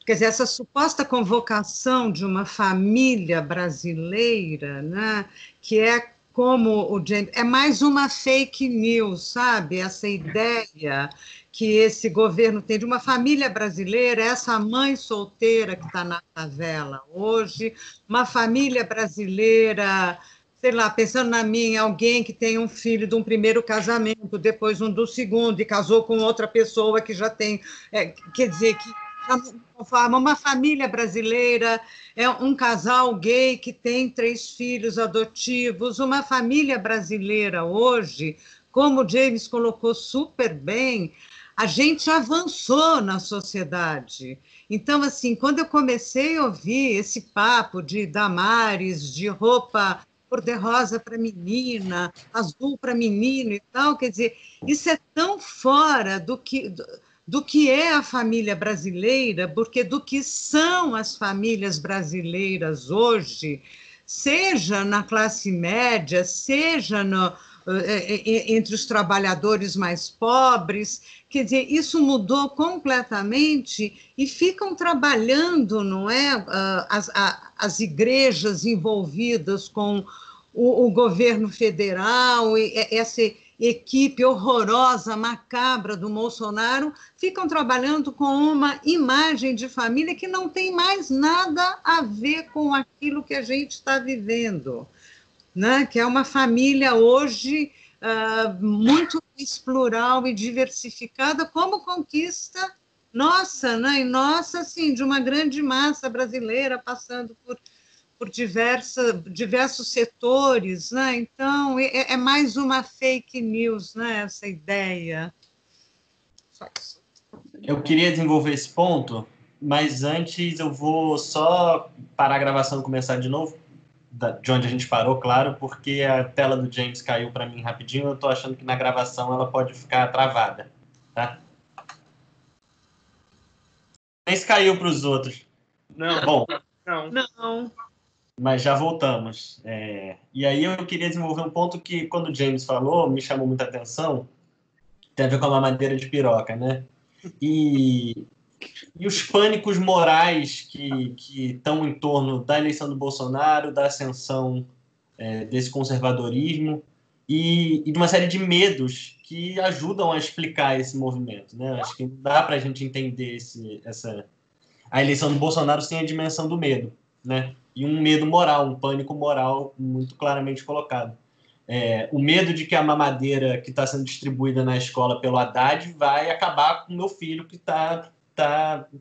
quer dizer, essa suposta convocação de uma família brasileira, né, que é como o James... É mais uma fake news, sabe? Essa ideia que esse governo tem de uma família brasileira, essa mãe solteira que está na favela hoje, uma família brasileira, sei lá, pensando na minha, alguém que tem um filho de um primeiro casamento, depois um do segundo, e casou com outra pessoa que já tem... quer dizer, que forma uma família brasileira, é um casal gay que tem 3 filhos adotivos, uma família brasileira hoje, como o James colocou super bem, a gente avançou na sociedade. Então, assim, quando eu comecei a ouvir esse papo de Damares, de roupa cor-de-rosa para menina, azul para menino e tal, quer dizer, isso é tão fora do que é a família brasileira, porque do que são as famílias brasileiras hoje, seja na classe média, seja entre os trabalhadores mais pobres, quer dizer, isso mudou completamente e ficam trabalhando, não é, as igrejas envolvidas com o governo federal, e essa equipe horrorosa, macabra do Bolsonaro, ficam trabalhando com uma imagem de família que não tem mais nada a ver com aquilo que a gente está vivendo, né? Que é uma família hoje muito mais plural e diversificada, como conquista nossa, né? E nossa, assim, de uma grande massa brasileira, passando por diversos setores, né? Então, é mais uma fake news, né? Essa ideia. Só isso. Eu queria desenvolver esse ponto, mas antes eu vou só parar a gravação e começar de novo, de onde a gente parou, claro, porque a tela do James caiu para mim rapidinho, eu estou achando que na gravação ela pode ficar travada, tá? Nem se caiu para os outros. Não. Bom, Não. mas já voltamos. E aí eu queria desenvolver um ponto que, quando o James falou, me chamou muita atenção, tem a ver com a mamadeira de piroca, né? E os pânicos morais que estão em torno da eleição do Bolsonaro, da ascensão desse conservadorismo e de uma série de medos que ajudam a explicar esse movimento, né? Acho que não dá para a gente entender a eleição do Bolsonaro sem a dimensão do medo, né? E um medo moral, um pânico moral muito claramente colocado. O medo de que a mamadeira que está sendo distribuída na escola pelo Haddad vai acabar com o meu filho que está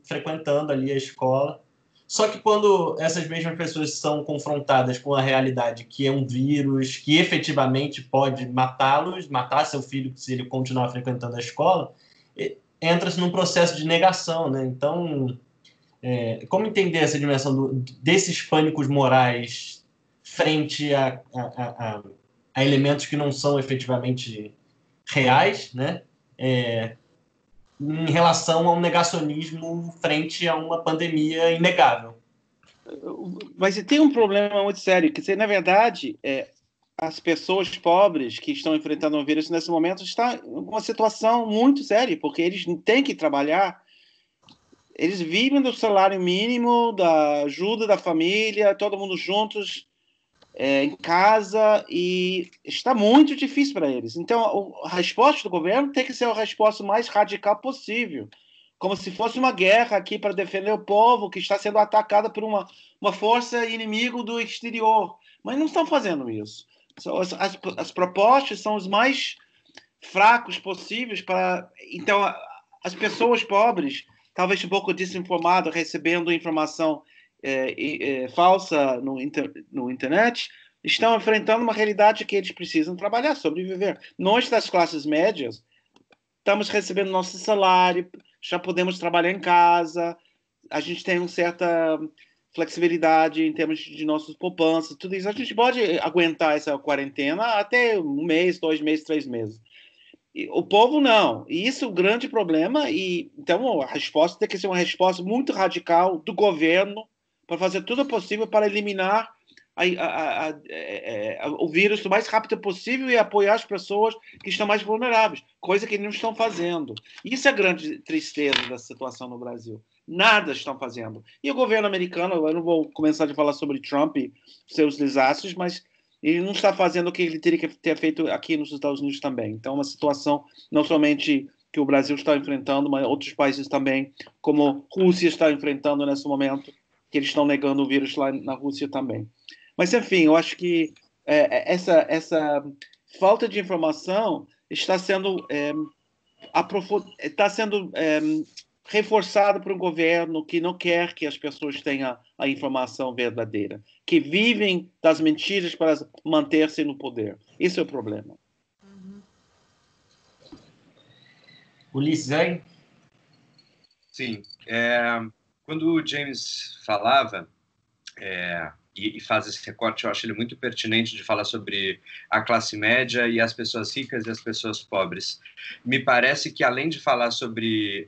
frequentando ali a escola. Só que quando essas mesmas pessoas são confrontadas com a realidade que é um vírus que efetivamente pode matar seu filho se ele continuar frequentando a escola, entra-se num processo de negação, né? Então, como entender essa dimensão desses pânicos morais frente a elementos que não são efetivamente reais, né? Em relação a um negacionismo frente a uma pandemia inegável. Mas tem um problema muito sério, que, na verdade, as pessoas pobres que estão enfrentando o vírus nesse momento estão em uma situação muito séria, porque eles têm que trabalhar, eles vivem do salário mínimo, da ajuda da família, todo mundo juntos, em casa, e está muito difícil para eles. Então, a resposta do governo tem que ser a resposta mais radical possível, como se fosse uma guerra aqui para defender o povo que está sendo atacado por uma força inimigo do exterior. Mas não estão fazendo isso. As propostas são os mais fracos possíveis para... Então, as pessoas pobres, talvez um pouco desinformadas, recebendo informação falsa no internet, estão enfrentando uma realidade que eles precisam trabalhar, sobreviver. Nós, das classes médias, estamos recebendo nosso salário, já podemos trabalhar em casa, a gente tem uma certa flexibilidade em termos de nossas poupanças, tudo isso. A gente pode aguentar essa quarentena até 1 mês, 2 meses, 3 meses. E o povo não. E isso é um grande problema. E então a resposta tem que ser uma resposta muito radical do governo para fazer tudo possível para eliminar o vírus o mais rápido possível e apoiar as pessoas que estão mais vulneráveis, coisa que eles não estão fazendo. Isso é a grande tristeza da situação no Brasil. Nada estão fazendo. E o governo americano, eu não vou começar a falar sobre Trump e seus desastres, mas ele não está fazendo o que ele teria que ter feito aqui nos Estados Unidos também. Então, é uma situação não somente que o Brasil está enfrentando, mas outros países também, como a Rússia está enfrentando nesse momento, que eles estão negando o vírus lá na Rússia também. Mas, enfim, eu acho que essa falta de informação está sendo reforçada por um governo que não quer que as pessoas tenham a informação verdadeira, que vivem das mentiras para manter-se no poder. Esse é o problema. Ulisses, aí? Sim. Quando o James falava e faz esse recorte, eu acho ele muito pertinente de falar sobre a classe média e as pessoas ricas e as pessoas pobres. Me parece que, além de falar sobre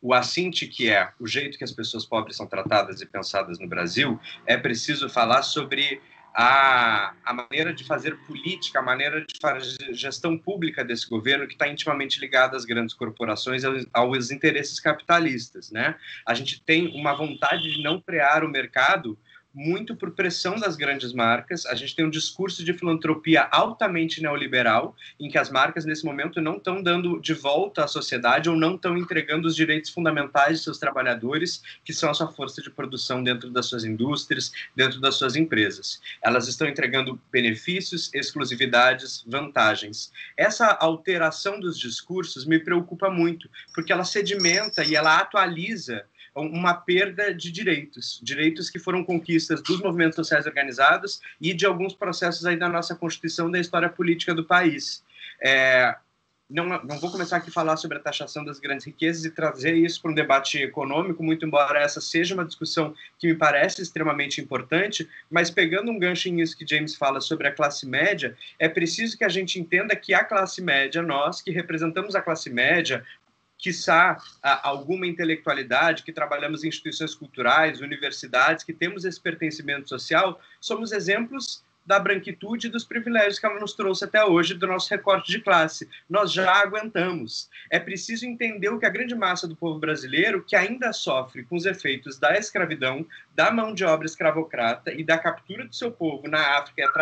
o assinte que é o jeito que as pessoas pobres são tratadas e pensadas no Brasil, é preciso falar sobre a maneira de fazer política, a maneira de fazer gestão pública desse governo, que está intimamente ligada às grandes corporações, aos interesses capitalistas, né? A gente tem uma vontade de não frear o mercado muito por pressão das grandes marcas. A gente tem um discurso de filantropia altamente neoliberal, em que as marcas, nesse momento, não estão dando de volta à sociedade ou não estão entregando os direitos fundamentais de seus trabalhadores, que são a sua força de produção dentro das suas indústrias, dentro das suas empresas. Elas estão entregando benefícios, exclusividades, vantagens. Essa alteração dos discursos me preocupa muito, porque ela sedimenta e ela atualiza uma perda de direitos que foram conquistas dos movimentos sociais organizados e de alguns processos aí da nossa Constituição, da história política do país. Não vou começar aqui a falar sobre a taxação das grandes riquezas e trazer isso para um debate econômico, muito embora essa seja uma discussão que me parece extremamente importante, mas pegando um gancho nisso que James fala sobre a classe média, é preciso que a gente entenda que a classe média, nós que representamos a classe média, quiçá alguma intelectualidade, que trabalhamos em instituições culturais, universidades, que temos esse pertencimento social, somos exemplos da branquitude e dos privilégios que ela nos trouxe até hoje, do nosso recorte de classe. Nós já aguentamos. É preciso entender o que a grande massa do povo brasileiro, que ainda sofre com os efeitos da escravidão, da mão de obra escravocrata e da captura do seu povo na África,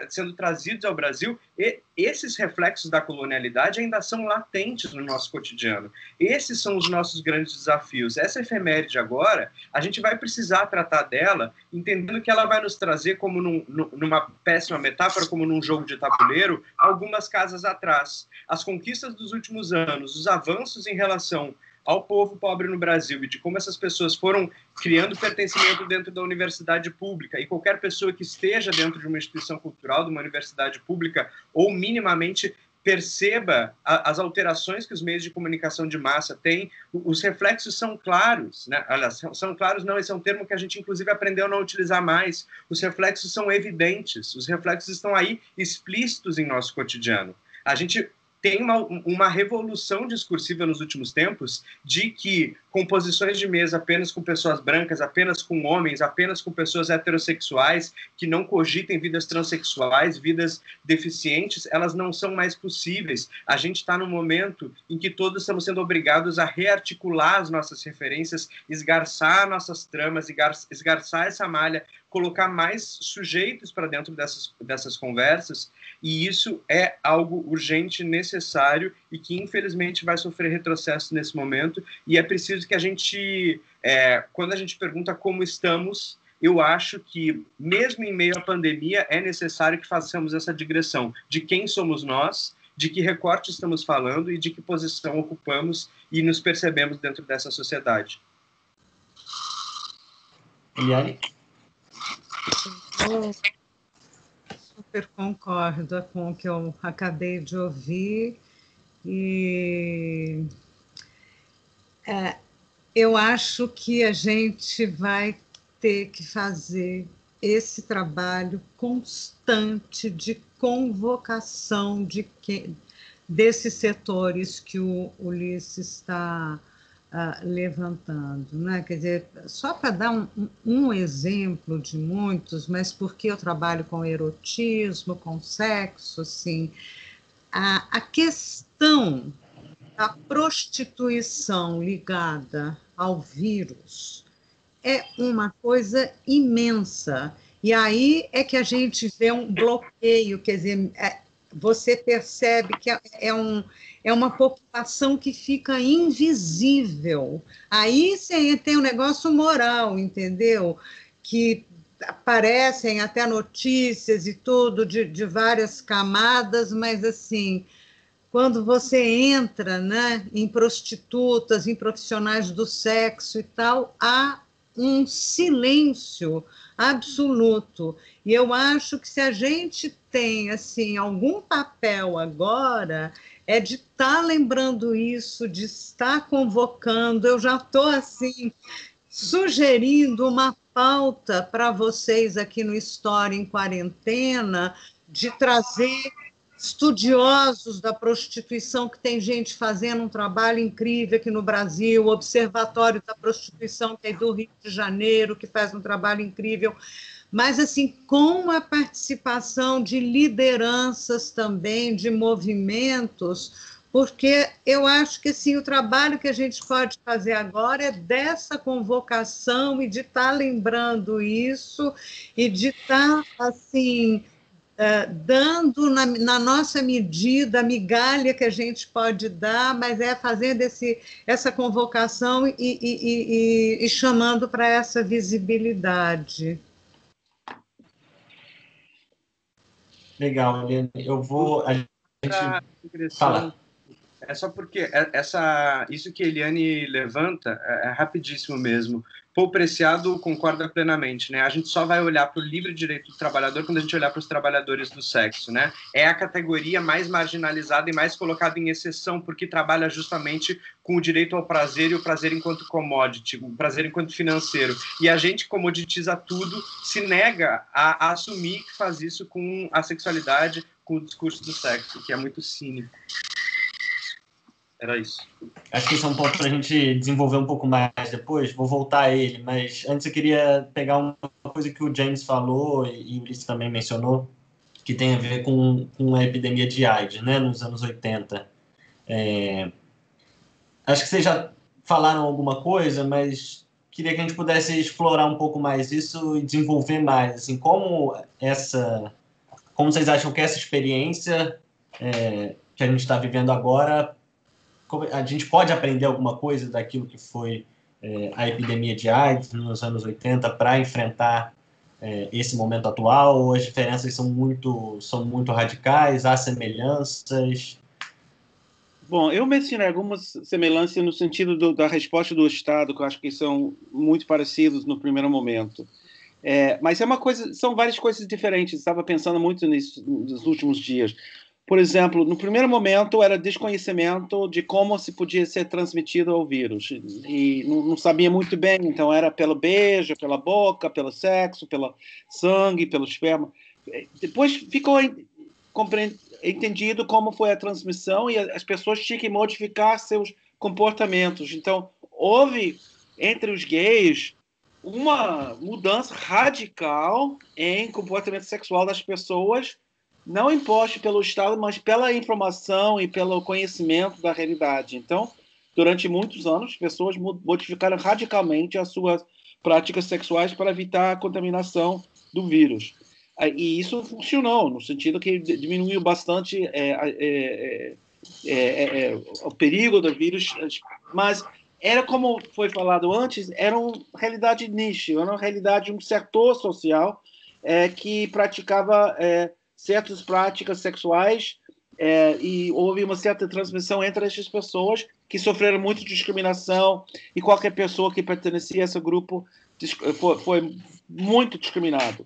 sendo trazidos ao Brasil, e esses reflexos da colonialidade ainda são latentes no nosso cotidiano. Esses são os nossos grandes desafios. Essa efeméride agora, a gente vai precisar tratar dela, entendendo que ela vai nos trazer, como numa péssima metáfora, como num jogo de tabuleiro, algumas casas atrás. As conquistas dos últimos anos, os avanços em relação ao povo pobre no Brasil e de como essas pessoas foram criando pertencimento dentro da universidade pública, e qualquer pessoa que esteja dentro de uma instituição cultural, de uma universidade pública, ou minimamente perceba as alterações que os meios de comunicação de massa têm, os reflexos são claros, né? São claros não, esse é um termo que a gente inclusive aprendeu a não utilizar mais. Os reflexos são evidentes, os reflexos estão aí explícitos em nosso cotidiano. A gente tem uma revolução discursiva nos últimos tempos de que composições de mesa apenas com pessoas brancas, apenas com homens, apenas com pessoas heterossexuais, que não cogitem vidas transexuais, vidas deficientes, elas não são mais possíveis. A gente está num momento em que todos estamos sendo obrigados a rearticular as nossas referências, esgarçar nossas tramas, esgarçar essa malha, colocar mais sujeitos para dentro dessas conversas, e isso é algo urgente, necessário, e que infelizmente vai sofrer retrocesso nesse momento, e é preciso que a gente, quando a gente pergunta como estamos, eu acho que, mesmo em meio à pandemia, é necessário que façamos essa digressão de quem somos nós, de que recorte estamos falando e de que posição ocupamos e nos percebemos dentro dessa sociedade. Eliane? Eu super concordo com o que eu acabei de ouvir e eu acho que a gente vai ter que fazer esse trabalho constante de convocação desses setores que o Ulisses está levantando, né? Quer dizer, só para dar um exemplo de muitos, mas porque eu trabalho com erotismo, com sexo, assim, a questão da prostituição ligada ao vírus é uma coisa imensa. E aí é que a gente vê um bloqueio, quer dizer, você percebe que é uma população que fica invisível. Aí você tem um negócio moral, entendeu? Que aparecem até notícias e tudo de várias camadas, mas assim, quando você entra, né, em prostitutas, em profissionais do sexo e tal, há um silêncio absoluto. E eu acho que se a gente tem assim algum papel agora, é de estar lembrando isso, de estar convocando. Eu já estou assim sugerindo uma pauta para vocês aqui no História em Quarentena, de trazer estudiosos da prostituição, que tem gente fazendo um trabalho incrível aqui no Brasil, o Observatório da Prostituição, que é do Rio de Janeiro, que faz um trabalho incrível, mas assim, com a participação de lideranças também, de movimentos, porque eu acho que assim, o trabalho que a gente pode fazer agora é dessa convocação e de estar lembrando isso e de estar assim dando na nossa medida a migalha que a gente pode dar, mas é fazendo essa convocação e chamando para essa visibilidade. Legal, Eliane. A gente fala. É só porque isso que a Eliane levanta é rapidíssimo mesmo. Paul Preciado concorda plenamente, né? A gente só vai olhar para o livre direito do trabalhador quando a gente olhar para os trabalhadores do sexo, né? É a categoria mais marginalizada e mais colocada em exceção, porque trabalha justamente com o direito ao prazer e o prazer enquanto commodity, o prazer enquanto financeiro. E a gente comoditiza tudo, se nega a assumir que faz isso com a sexualidade, com o discurso do sexo, que é muito cínico. Era isso. Acho que esse é um ponto para a gente desenvolver um pouco mais depois. Vou voltar a ele, mas antes eu queria pegar uma coisa que o James falou e o Ulisses também mencionou, que tem a ver com a epidemia de AIDS, né, nos anos 80. Acho que vocês já falaram alguma coisa, mas queria que a gente pudesse explorar um pouco mais isso e desenvolver mais. Assim, como vocês acham que essa experiência que a gente está vivendo agora, a gente pode aprender alguma coisa daquilo que foi a epidemia de AIDS nos anos 80 para enfrentar esse momento atual, ou as diferenças são muito radicais, há semelhanças? Bom, eu mencionei algumas semelhanças no sentido da resposta do Estado, que eu acho que são muito parecidos no primeiro momento. Mas são várias coisas diferentes. Estava pensando muito nisso nos últimos dias. Por exemplo, no primeiro momento era desconhecimento de como se podia ser transmitido o vírus. E não sabia muito bem, então era pelo beijo, pela boca, pelo sexo, pelo sangue, pelo esperma. Depois ficou entendido como foi a transmissão e as pessoas tinham que modificar seus comportamentos. Então, houve entre os gays uma mudança radical em comportamento sexual das pessoas, não imposto pelo Estado, mas pela informação e pelo conhecimento da realidade. Então, durante muitos anos, as pessoas modificaram radicalmente as suas práticas sexuais para evitar a contaminação do vírus. E isso funcionou, no sentido que diminuiu bastante o perigo do vírus, mas era como foi falado antes, era uma realidade niche, era uma realidade de um setor social que praticava certas práticas sexuais e houve uma certa transmissão entre essas pessoas que sofreram muito discriminação e qualquer pessoa que pertencia a esse grupo foi muito discriminado.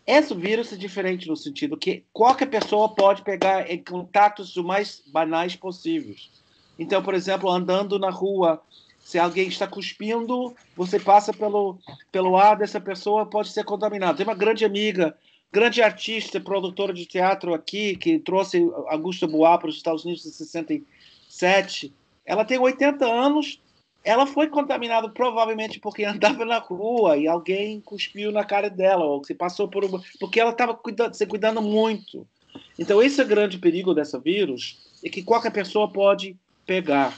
Esse vírus é diferente no sentido que qualquer pessoa pode pegar em contatos os mais banais possíveis. Então, por exemplo, andando na rua, se alguém está cuspindo, você passa pelo ar dessa pessoa, pode ser contaminado. Tem uma grande amiga, grande artista, produtora de teatro aqui, que trouxe Augusta Boal para os Estados Unidos em 67. Ela tem 80 anos ela foi contaminada provavelmente porque andava na rua e alguém cuspiu na cara dela, ou se passou por uma... Porque ela estava se cuidando muito. Então, esse é o grande perigo desse vírus, é que qualquer pessoa pode pegar.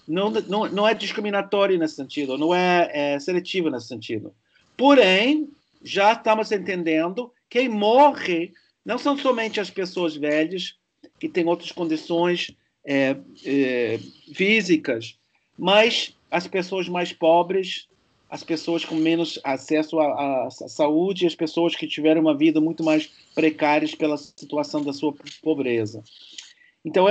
Não é discriminatório nesse sentido, não é seletivo nesse sentido. Porém, já estamos entendendo que quem morre não são somente as pessoas velhas, que têm outras condições físicas, mas as pessoas mais pobres, as pessoas com menos acesso à saúde, as pessoas que tiveram uma vida muito mais precária pela situação da sua pobreza. Então,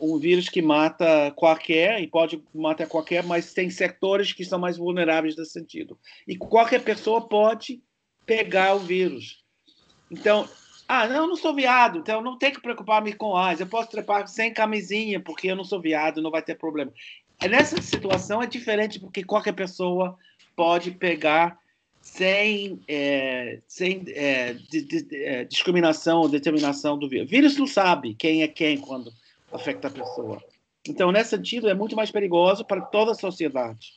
um vírus que mata qualquer, e pode matar qualquer, mas tem setores que são mais vulneráveis nesse sentido. E qualquer pessoa pode pegar o vírus. Então, não sou viado, então eu não tenho que preocupar-me com AIDS. Eu posso trepar sem camisinha, porque eu não sou viado, não vai ter problema. Nessa situação é diferente, porque qualquer pessoa pode pegar sem discriminação ou determinação do vírus. O vírus não sabe quem é quem quando afeta a pessoa. Então, nesse sentido, é muito mais perigoso para toda a sociedade.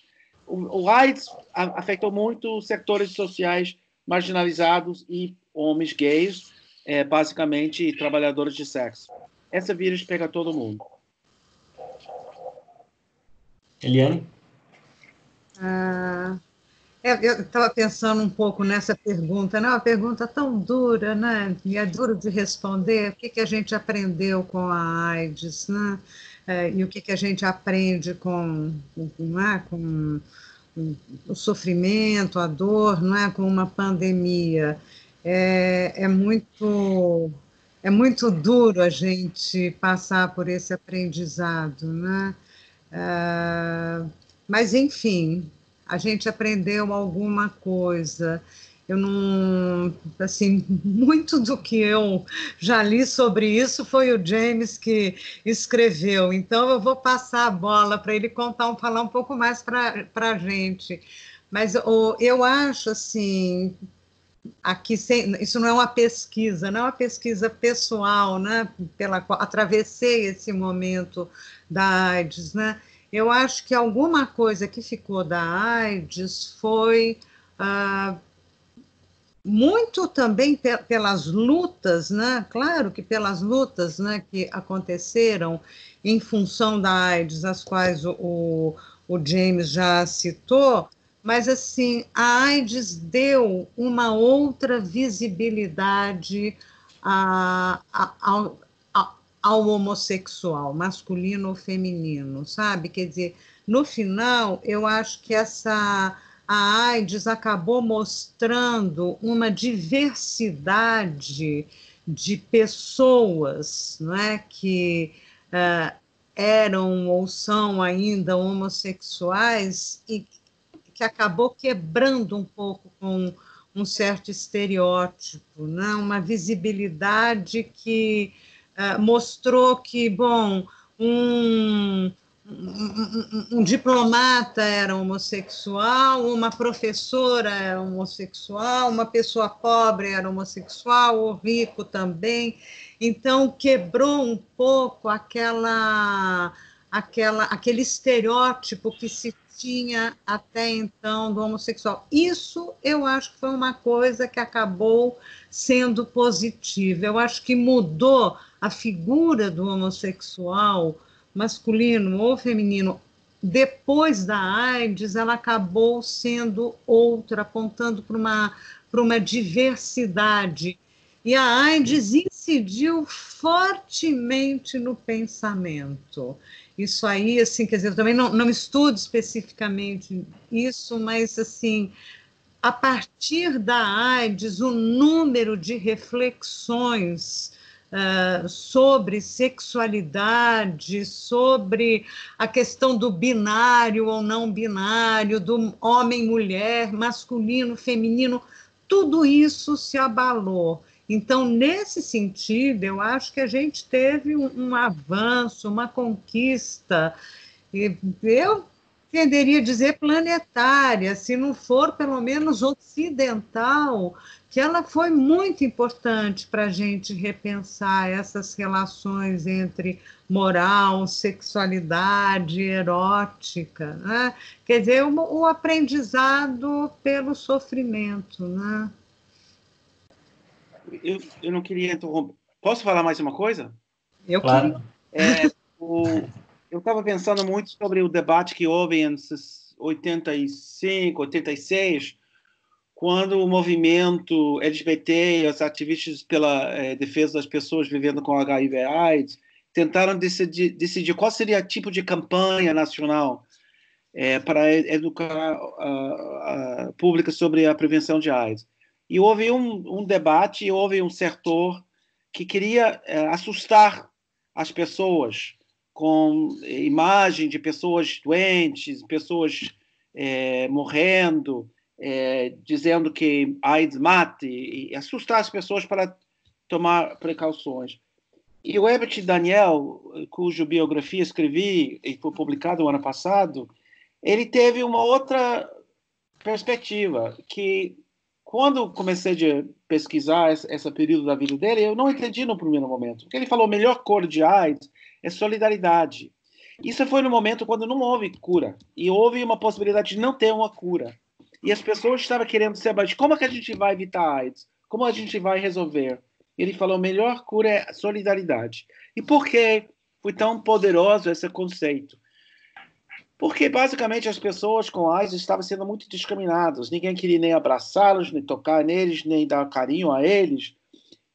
O AIDS afetou muito setores sociais marginalizados e homens gays, basicamente trabalhadores de sexo. Esse vírus pega todo mundo. Eliane? Eu estava pensando um pouco nessa pergunta, né? Uma pergunta tão dura, né? E é duro de responder. O que a gente aprendeu com a AIDS, né? E o que a gente aprende com o sofrimento, a dor, não é? Com uma pandemia. É muito duro a gente passar por esse aprendizado, né? Mas, enfim, a gente aprendeu alguma coisa. Eu não, assim, muito do que eu já li sobre isso foi o James que escreveu. Então, eu vou passar a bola para ele falar um pouco mais para a gente. Mas eu acho, assim, aqui isso não é uma pesquisa, não é uma pesquisa pessoal, né, pela qual atravessei esse momento da AIDS, né? Eu acho que alguma coisa que ficou da AIDS foi muito também pelas lutas, né? Claro que pelas lutas, né, que aconteceram em função da AIDS, as quais o James já citou, mas assim, a AIDS deu uma outra visibilidade ao homossexual, masculino ou feminino, sabe? Quer dizer, no final, eu acho que a AIDS acabou mostrando uma diversidade de pessoas, não é? Que eram ou são ainda homossexuais e que acabou quebrando um pouco com um certo estereótipo, né? Uma visibilidade que mostrou que, bom, um diplomata era homossexual, uma professora era homossexual, uma pessoa pobre era homossexual, o rico também. Então, quebrou um pouco aquele estereótipo que se tinha até então do homossexual. Isso eu acho que foi uma coisa que acabou sendo positiva. Eu acho que mudou a figura do homossexual, masculino ou feminino, depois da AIDS, ela acabou sendo outra, apontando para uma diversidade. E a AIDS incidiu fortemente no pensamento. Isso aí, assim, quer dizer, eu também não estudo especificamente isso, mas, assim, a partir da AIDS, o número de reflexões sobre sexualidade, sobre a questão do binário ou não binário, do homem-mulher, masculino, feminino, tudo isso se abalou. Então, nesse sentido, eu acho que a gente teve um avanço, uma conquista. Eu entenderia dizer planetária, se não for pelo menos ocidental, que ela foi muito importante para a gente repensar essas relações entre moral, sexualidade, erótica, né? Quer dizer, o aprendizado pelo sofrimento, né? Eu não queria interromper. Posso falar mais uma coisa? Eu Claro. Eu estava pensando muito sobre o debate que houve em 85, 86, quando o movimento LGBT e os ativistas pela defesa das pessoas vivendo com HIV/AIDS tentaram decidir qual seria o tipo de campanha nacional para educar a pública sobre a prevenção de AIDS. E houve um debate, e houve um setor que queria assustar as pessoas com imagem de pessoas doentes, pessoas morrendo, dizendo que AIDS mate, e assustar as pessoas para tomar precauções. E o Herbert Daniel, cuja biografia escrevi e foi publicado no ano passado, ele teve uma outra perspectiva, que quando comecei a pesquisar esse período da vida dele, eu não entendi no primeiro momento. Porque ele falou a melhor cor de AIDS é solidariedade. Isso foi no momento quando não houve cura. E houve uma possibilidade de não ter uma cura. E as pessoas estavam querendo saber como é que a gente vai evitar a AIDS? Como a gente vai resolver? Ele falou a melhor cura é solidariedade. E por que foi tão poderoso esse conceito? Porque, basicamente, as pessoas com AIDS estavam sendo muito discriminadas. Ninguém queria nem abraçá-los, nem tocar neles, nem dar carinho a eles,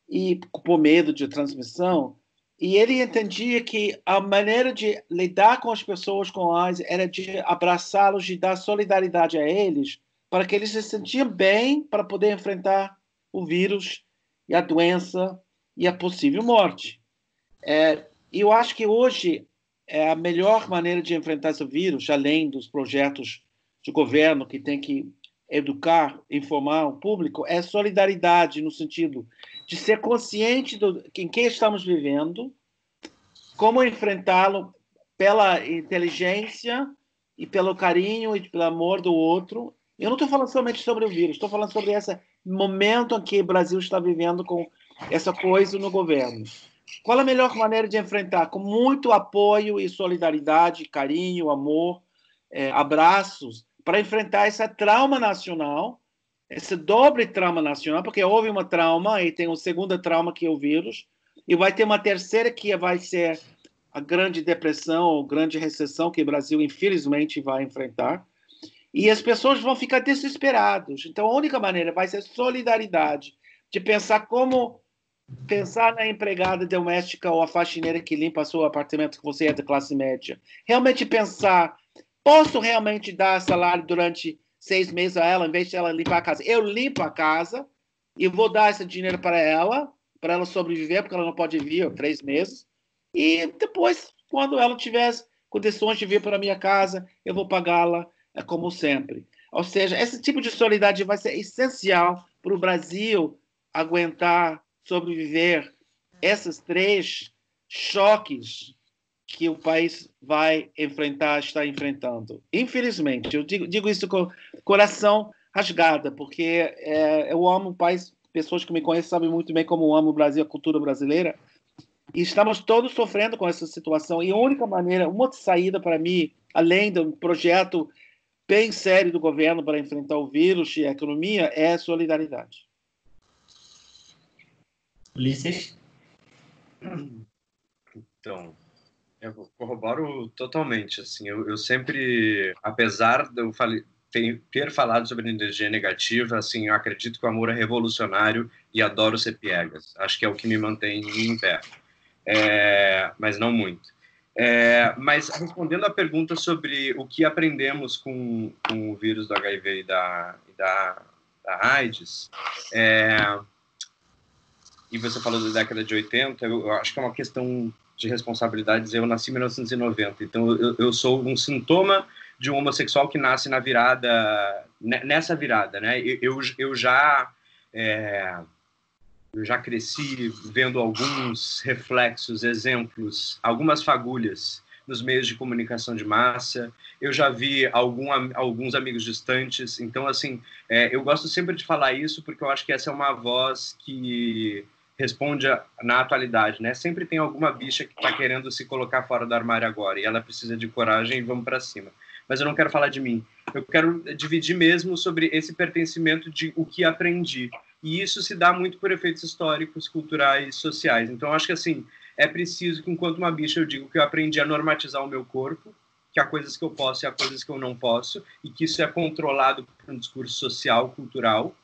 e por medo de transmissão. E ele entendia que a maneira de lidar com as pessoas com AIDS era de abraçá-los, de dar solidariedade a eles, para que eles se sentiam bem para poder enfrentar o vírus e a doença e a possível morte. E eu acho que hoje a melhor maneira de enfrentar esse vírus, além dos projetos de governo que tem que educar, informar o público, é solidariedade no sentido de ser consciente em que estamos vivendo, como enfrentá-lo pela inteligência e pelo carinho e pelo amor do outro. Eu não estou falando somente sobre o vírus, estou falando sobre esse momento em que o Brasil está vivendo com essa coisa no governo. Qual a melhor maneira de enfrentar? Com muito apoio e solidariedade, carinho, amor, abraços, para enfrentar esse trauma nacional, esse doble trauma nacional, porque houve uma trauma e tem um segundo trauma que é o vírus, e vai ter uma terceira que vai ser a grande depressão, a grande recessão que o Brasil, infelizmente, vai enfrentar. E as pessoas vão ficar desesperadas. Então, a única maneira vai ser solidariedade, de pensar na empregada doméstica ou a faxineira que limpa o seu apartamento, que você é da classe média. Realmente pensar, posso realmente dar salário durante 6 meses a ela, em vez de ela limpar a casa? Eu limpo a casa e vou dar esse dinheiro para ela sobreviver, porque ela não pode vir 3 meses. E depois, quando ela tiver condições de vir para a minha casa, eu vou pagá-la como sempre. Ou seja, esse tipo de solidariedade vai ser essencial para o Brasil aguentar, sobreviver esses 3 choques que o país vai está enfrentando. Infelizmente, eu digo isso com coração rasgado, porque eu amo o país, pessoas que me conhecem sabem muito bem como eu amo o Brasil, a cultura brasileira, e estamos todos sofrendo com essa situação, e a única maneira, uma saída para mim, além do projeto bem sério do governo para enfrentar o vírus e a economia, é a solidariedade. Ulisses? Então, eu corroboro totalmente. Assim, eu sempre, apesar de eu ter falado sobre energia negativa, assim, eu acredito que o amor é revolucionário e adoro ser piegas. Acho que é o que me mantém em pé. Mas não muito. Mas respondendo à pergunta sobre o que aprendemos com o vírus do HIV e da AIDS, e você falou da década de 80, eu acho que é uma questão de responsabilidades. Eu nasci em 1990, então eu sou um sintoma de um homossexual que nasce nessa virada, né? Eu já cresci vendo alguns reflexos, exemplos, algumas fagulhas nos meios de comunicação de massa, eu já vi alguns amigos distantes. Então, assim, eu gosto sempre de falar isso porque eu acho que essa é uma voz que responde na atualidade, né? Sempre tem alguma bicha que está querendo se colocar fora do armário agora e ela precisa de coragem e vamos para cima. Mas eu não quero falar de mim. Eu quero dividir mesmo sobre esse pertencimento de o que aprendi. E isso se dá muito por efeitos históricos, culturais, sociais. Então, eu acho que, assim, é preciso que, enquanto uma bicha, eu digo que eu aprendi a normatizar o meu corpo, que há coisas que eu posso e há coisas que eu não posso, e que isso é controlado por um discurso social, cultural,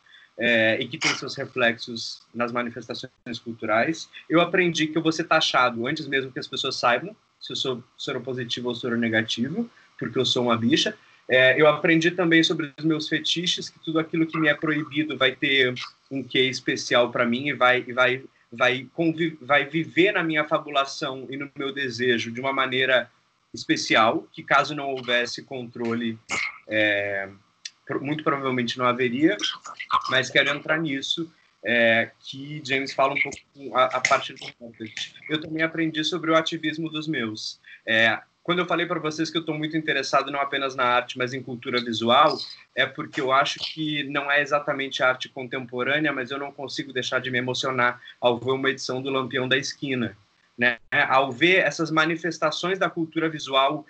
e que tem seus reflexos nas manifestações culturais. Eu aprendi que eu vou ser taxado antes mesmo que as pessoas saibam se eu sou soropositivo ou soronegativo, porque eu sou uma bicha. Eu aprendi também sobre os meus fetiches, que tudo aquilo que me é proibido vai ter um quê especial para mim e vai viver na minha fabulação e no meu desejo de uma maneira especial, que caso não houvesse controle, muito provavelmente não haveria, mas quero entrar nisso, que James fala um pouco a partir do context. Eu também aprendi sobre o ativismo dos meus. Quando eu falei para vocês que eu estou muito interessado não apenas na arte, mas em cultura visual, é porque eu acho que não é exatamente arte contemporânea, mas eu não consigo deixar de me emocionar ao ver uma edição do Lampião da Esquina, né? Ao ver essas manifestações da cultura visual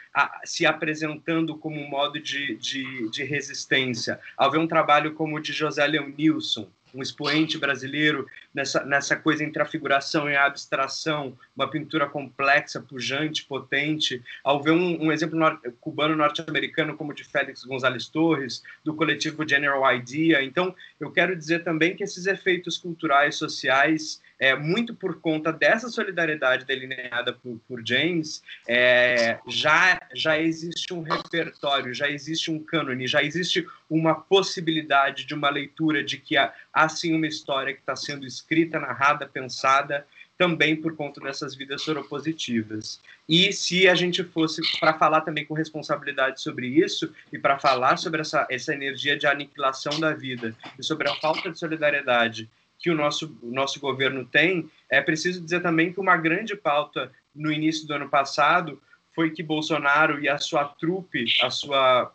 se apresentando como um modo de resistência, ao ver um trabalho como o de José Leonilson, um expoente brasileiro nessa coisa entre a figuração e a abstração, uma pintura complexa, pujante, potente, ao ver um exemplo cubano norte-americano como o de Félix González Torres, do coletivo General Idea. Então, eu quero dizer também que esses efeitos culturais, sociais, muito por conta dessa solidariedade delineada por James, já existe um repertório, já existe um cânone, já existe uma possibilidade de uma leitura de que há sim uma história que está sendo escrita, narrada, pensada, também por conta dessas vidas soropositivas. E se a gente fosse para falar também com responsabilidade sobre isso, e para falar sobre essa energia de aniquilação da vida, e sobre a falta de solidariedade que o nosso governo tem, é preciso dizer também que uma grande pauta no início do ano passado foi que Bolsonaro e a sua trupe, a sua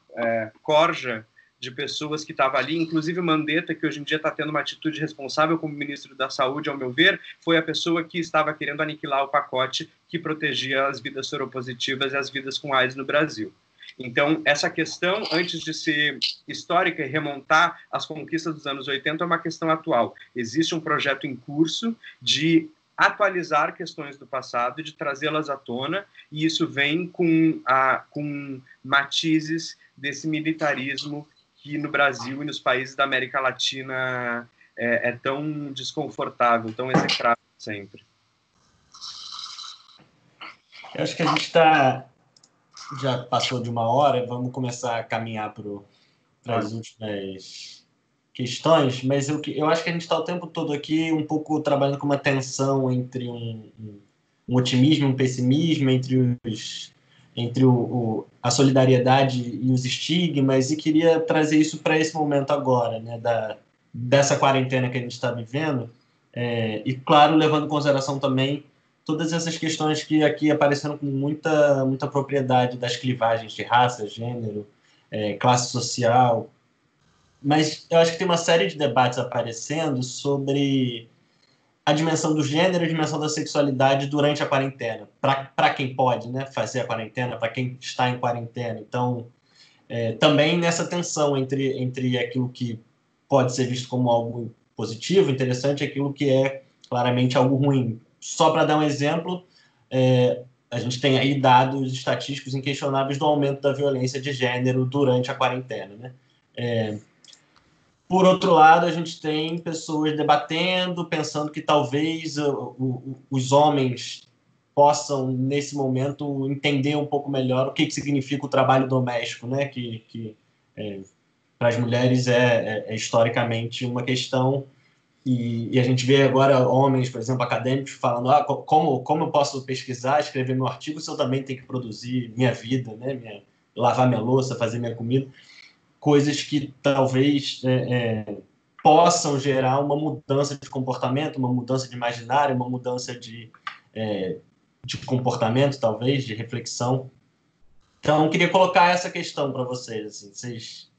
corja de pessoas que estava ali, inclusive Mandetta, que hoje em dia está tendo uma atitude responsável como ministro da Saúde, ao meu ver, foi a pessoa que estava querendo aniquilar o pacote que protegia as vidas soropositivas e as vidas com AIDS no Brasil. Então, essa questão, antes de ser histórica e remontar as conquistas dos anos 80, é uma questão atual. Existe um projeto em curso de atualizar questões do passado, de trazê-las à tona, e isso vem com matizes desse militarismo que no Brasil e nos países da América Latina é tão desconfortável, tão execrável sempre. Eu acho que a gente já passou de 1 hora, vamos começar a caminhar para as últimas questões, mas eu acho que a gente está o tempo todo aqui um pouco trabalhando com uma tensão entre um otimismo e um pessimismo, entre a solidariedade e os estigmas, e queria trazer isso para esse momento agora, né, dessa quarentena que a gente está vivendo, e, claro, levando em consideração também todas essas questões que aqui apareceram com muita propriedade das clivagens de raça, gênero, classe social. Mas eu acho que tem uma série de debates aparecendo sobre a dimensão do gênero e a dimensão da sexualidade durante a quarentena, para quem pode, né, fazer a quarentena, para quem está em quarentena. Então, também nessa tensão entre aquilo que pode ser visto como algo positivo, interessante, e aquilo que é claramente algo ruim. Só para dar um exemplo, a gente tem aí dados estatísticos inquestionáveis do aumento da violência de gênero durante a quarentena, né? Por outro lado, a gente tem pessoas debatendo, pensando que talvez os homens possam, nesse momento, entender um pouco melhor o que significa o trabalho doméstico, né? Que para as mulheres é historicamente uma questão, e a gente vê agora homens, por exemplo, acadêmicos, falando como eu posso pesquisar, escrever meu artigo se eu também tenho que produzir minha vida, né? Lavar minha louça, fazer minha comida. Coisas que talvez possam gerar uma mudança de comportamento, uma mudança de imaginário, uma mudança de comportamento, talvez, de reflexão. Então, eu queria colocar essa questão para vocês. Assim, vocês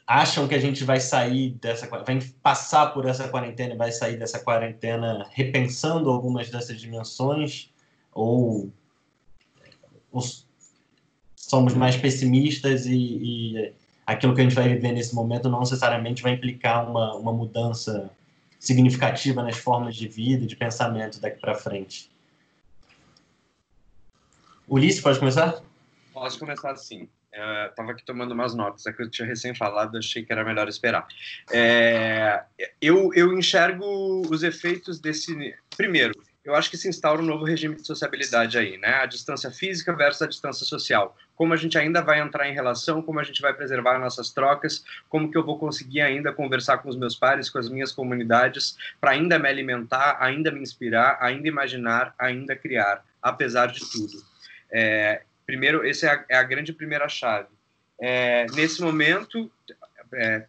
acham que a gente vai sair vai passar por essa quarentena e vai sair dessa quarentena repensando algumas dessas dimensões? Ou somos mais pessimistas e aquilo que a gente vai viver nesse momento não necessariamente vai implicar uma mudança significativa nas formas de vida e de pensamento daqui para frente? Ulisses, pode começar? Posso começar sim. Estava aqui tomando umas notas, é que eu tinha recém falado, achei que era melhor esperar. Eu enxergo os efeitos desse... Primeiro, eu acho que se instaura um novo regime de sociabilidade aí, né? A distância física versus a distância social. Como a gente ainda vai entrar em relação, como a gente vai preservar nossas trocas, como que eu vou conseguir ainda conversar com os meus pares, com as minhas comunidades, para ainda me alimentar, ainda me inspirar, ainda imaginar, ainda criar, apesar de tudo. Primeiro, essa é a grande primeira chave. Nesse momento,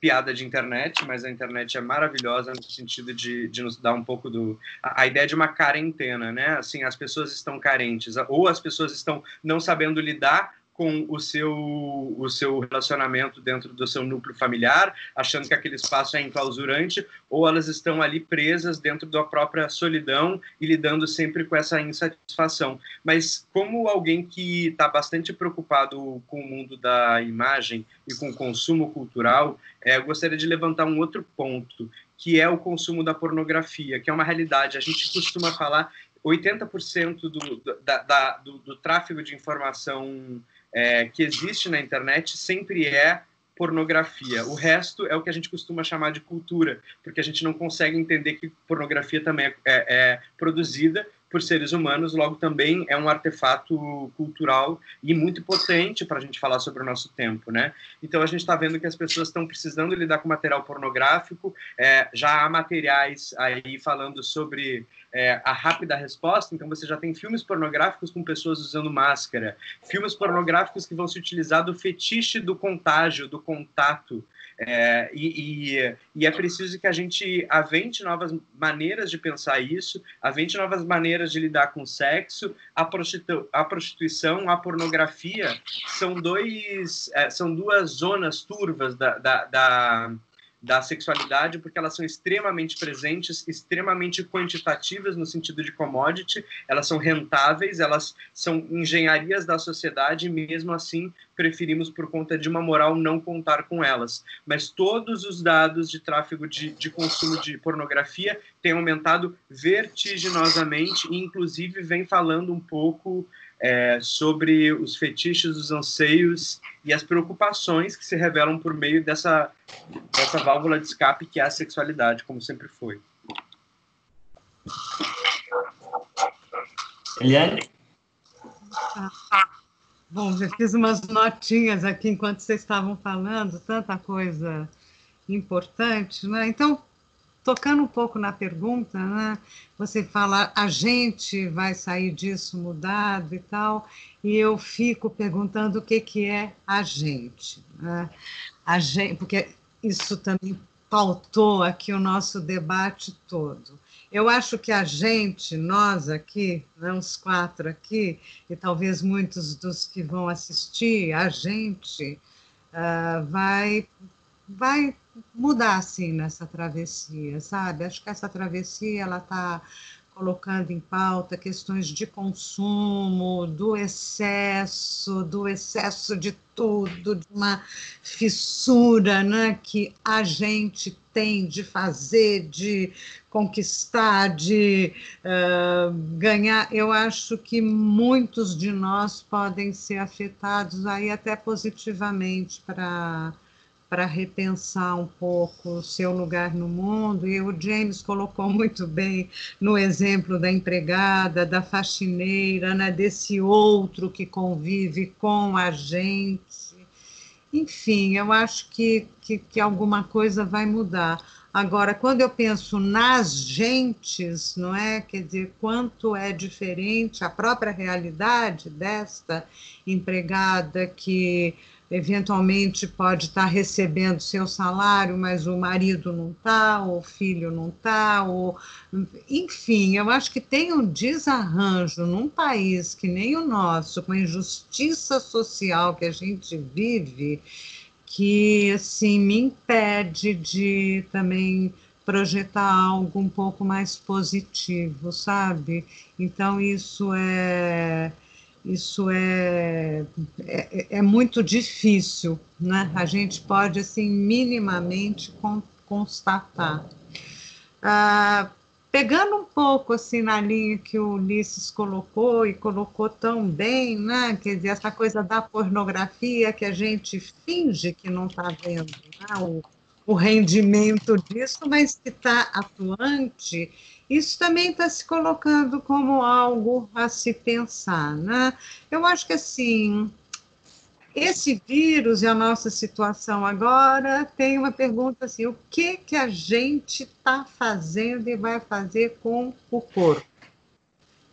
piada de internet, mas a internet é maravilhosa no sentido de nos dar um pouco a ideia de uma quarentena, né? Assim, as pessoas estão carentes, ou as pessoas estão não sabendo lidar com o seu relacionamento dentro do seu núcleo familiar, achando que aquele espaço é enclausurante, ou elas estão ali presas dentro da própria solidão e lidando sempre com essa insatisfação. Mas como alguém que está bastante preocupado com o mundo da imagem e com o consumo cultural, eu gostaria de levantar um outro ponto, que é o consumo da pornografia, que é uma realidade. A gente costuma falar 80% do tráfego de informação que existe na internet sempre é pornografia. O resto é o que a gente costuma chamar de cultura, porque a gente não consegue entender que pornografia também é produzida por seres humanos, logo também é um artefato cultural e muito potente para a gente falar sobre o nosso tempo, né? Então a gente está vendo que as pessoas estão precisando lidar com material pornográfico, já há materiais aí falando sobre a rápida resposta, então você já tem filmes pornográficos com pessoas usando máscara, filmes pornográficos que vão se utilizar do fetiche do contágio, do contato, e é preciso que a gente avente novas maneiras de pensar isso, avente novas maneiras de lidar com o sexo, a prostituição, a pornografia, são duas zonas turvas da sexualidade, porque elas são extremamente presentes, extremamente quantitativas no sentido de commodity, elas são rentáveis, elas são engenharias da sociedade e mesmo assim preferimos, por conta de uma moral, não contar com elas. Mas todos os dados de tráfego de consumo de pornografia têm aumentado vertiginosamente e inclusive vem falando um pouco sobre os fetiches, os anseios e as preocupações que se revelam por meio dessa válvula de escape que é a sexualidade, como sempre foi. Eliane? Bom, já fiz umas notinhas aqui enquanto vocês estavam falando, tanta coisa importante, né? Então, tocando um pouco na pergunta, né? Você fala, a gente vai sair disso mudado e tal, e eu fico perguntando o que é a gente, né? A gente, porque isso também pautou aqui o nosso debate todo. Eu acho que a gente, nós aqui, né, os quatro aqui, e talvez muitos dos que vão assistir, a gente vai mudar, assim, nessa travessia, sabe? Acho que essa travessia, ela está colocando em pauta questões de consumo, do excesso de tudo, de uma fissura, né, que a gente tem de fazer, de conquistar, de ganhar. Eu acho que muitos de nós podem ser afetados aí até positivamente para repensar um pouco o seu lugar no mundo, e o James colocou muito bem no exemplo da empregada, da faxineira, né, desse outro que convive com a gente. Enfim, eu acho que alguma coisa vai mudar. Agora, quando eu penso nas gentes, não é? Quer dizer, quanto é diferente a própria realidade desta empregada que eventualmente pode estar recebendo seu salário, mas o marido não está, o filho não está, enfim, eu acho que tem um desarranjo num país que nem o nosso, com a injustiça social que a gente vive, que assim me impede de também projetar algo um pouco mais positivo, sabe? Então isso é muito difícil, né? A gente pode assim minimamente constatar. Pegando um pouco assim na linha que o Ulisses colocou e colocou tão bem, né? Quer dizer, essa coisa da pornografia que a gente finge que não está vendo, né? O rendimento disso, mas que está atuante, isso também está se colocando como algo a se pensar, né? Eu acho que assim, esse vírus e a nossa situação agora tem uma pergunta assim: o que que a gente está fazendo e vai fazer com o corpo?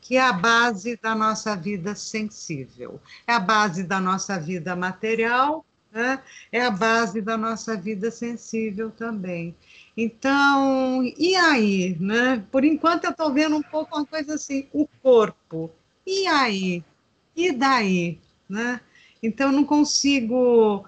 Que é a base da nossa vida sensível, é a base da nossa vida material, né? É a base da nossa vida sensível também. Então, e aí, né? Por enquanto eu estou vendo um pouco uma coisa assim, o corpo, e aí? E daí, né? Então, não consigo,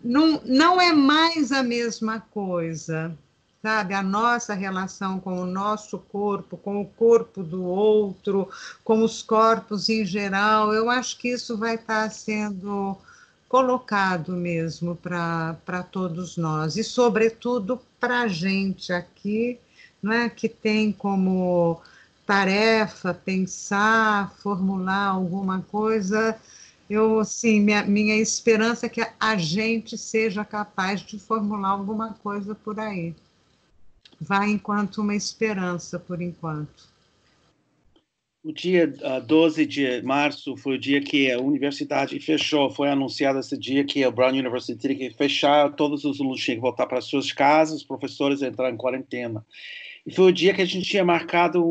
não é mais a mesma coisa, sabe? A nossa relação com o nosso corpo, com o corpo do outro, com os corpos em geral, eu acho que isso vai estar sendo colocado mesmo para todos nós, e sobretudo para a gente aqui, não é? Que tem como tarefa pensar, formular alguma coisa. Eu, assim, minha esperança é que a gente seja capaz de formular alguma coisa por aí. Vai enquanto uma esperança, por enquanto. O dia 12 de março foi o dia que a universidade fechou. Foi anunciado esse dia que a Brown University tinha que fechar, todos os alunos tinham que voltar para suas casas, os professores entraram em quarentena. E foi o dia que a gente tinha marcado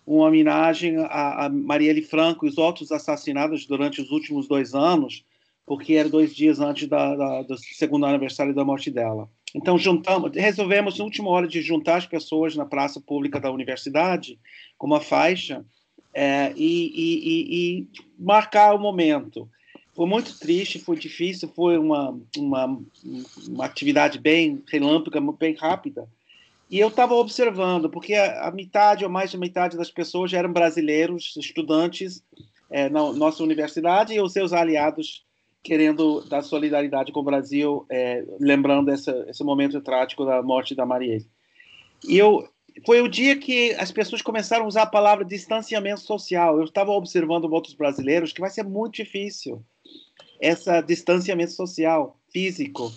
uma homenagem a Marielle Franco e os outros assassinados durante os últimos 2 anos, porque era 2 dias antes do segundo aniversário da morte dela. Então, resolvemos, na última hora, de juntar as pessoas na praça pública da universidade com uma faixa e marcar o momento. Foi muito triste, foi difícil, foi uma atividade bem relâmpaga, bem rápida. E eu estava observando, porque a metade ou mais da metade das pessoas eram brasileiros, estudantes na nossa universidade, e os seus aliados querendo dar solidariedade com o Brasil, lembrando esse momento trágico da morte da Marielle. E foi o dia que as pessoas começaram a usar a palavra distanciamento social. Eu estava observando outros brasileiros que vai ser muito difícil esse distanciamento social, físico,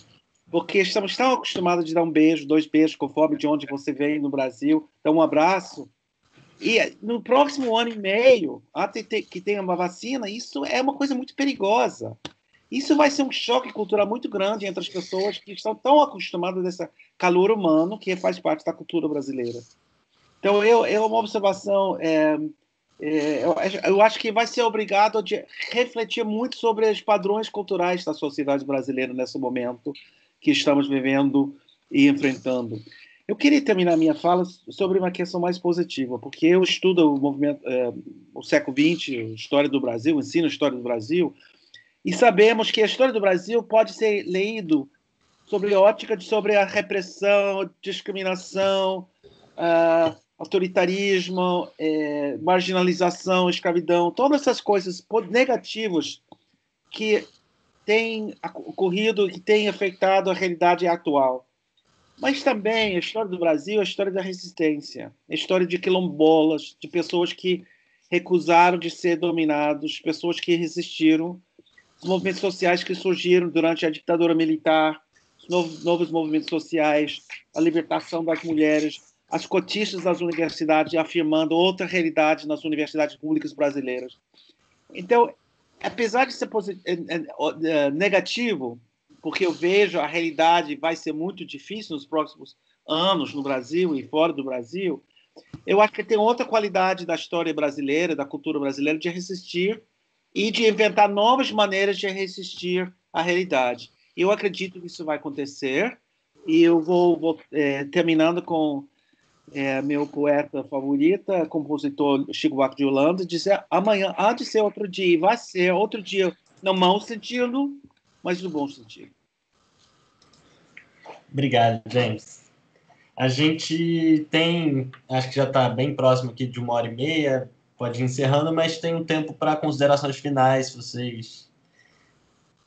porque estamos tão acostumados de dar um beijo, 2 beijos, conforme de onde você vem no Brasil, dar um abraço. E no próximo ano e meio, até que tenha uma vacina, isso é uma coisa muito perigosa. Isso vai ser um choque cultural muito grande entre as pessoas que estão tão acostumadas a esse calor humano que faz parte da cultura brasileira. Então, é uma observação. Eu acho que vai ser obrigado a refletir muito sobre os padrões culturais da sociedade brasileira nesse momento que estamos vivendo e enfrentando. Eu queria terminar minha fala sobre uma questão mais positiva, porque eu estudo o movimento, o século XX, a história do Brasil, ensino a história do Brasil, e sabemos que a história do Brasil pode ser lido sobre a ótica sobre a repressão, discriminação, autoritarismo, marginalização, escravidão, todas essas coisas negativas que têm ocorrido, que têm afetado a realidade atual. Mas também a história do Brasil é a história da resistência, a história de quilombolas, de pessoas que recusaram de ser dominados, pessoas que resistiram, os movimentos sociais que surgiram durante a ditadura militar, os novos movimentos sociais, a libertação das mulheres, as cotistas das universidades afirmando outra realidade nas universidades públicas brasileiras. Então, apesar de ser negativo, porque eu vejo a realidade vai ser muito difícil nos próximos anos no Brasil e fora do Brasil, eu acho que tem outra qualidade da história brasileira, da cultura brasileira, de resistir e de inventar novas maneiras de resistir à realidade. Eu acredito que isso vai acontecer, e eu vou terminando com meu poeta favorito, compositor Chico Buarque de Holanda, dizer: amanhã há de ser outro dia, e vai ser outro dia, no mau sentido, mas no bom sentido. Obrigado, James. A gente tem, acho que já está bem próximo aqui de 1h30, pode ir encerrando, mas tem um tempo para considerações finais, se vocês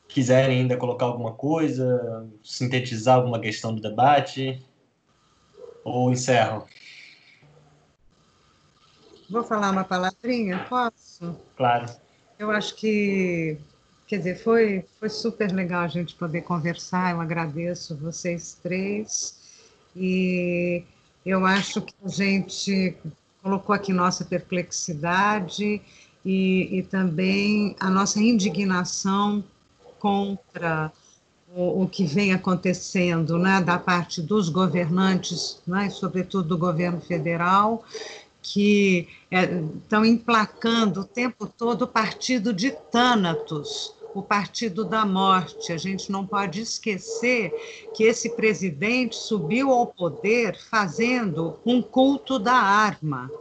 quiserem ainda colocar alguma coisa, sintetizar alguma questão do debate, ou encerro. Vou falar uma palavrinha, posso? Claro. Eu acho que, quer dizer, foi super legal a gente poder conversar. Eu agradeço vocês três. E eu acho que a gente colocou aqui nossa perplexidade e também a nossa indignação contra o que vem acontecendo, né, da parte dos governantes, né, sobretudo do governo federal, que estão emplacando o tempo todo o partido de Thanatos, o partido da morte. A gente não pode esquecer que esse presidente subiu ao poder fazendo um culto da arma,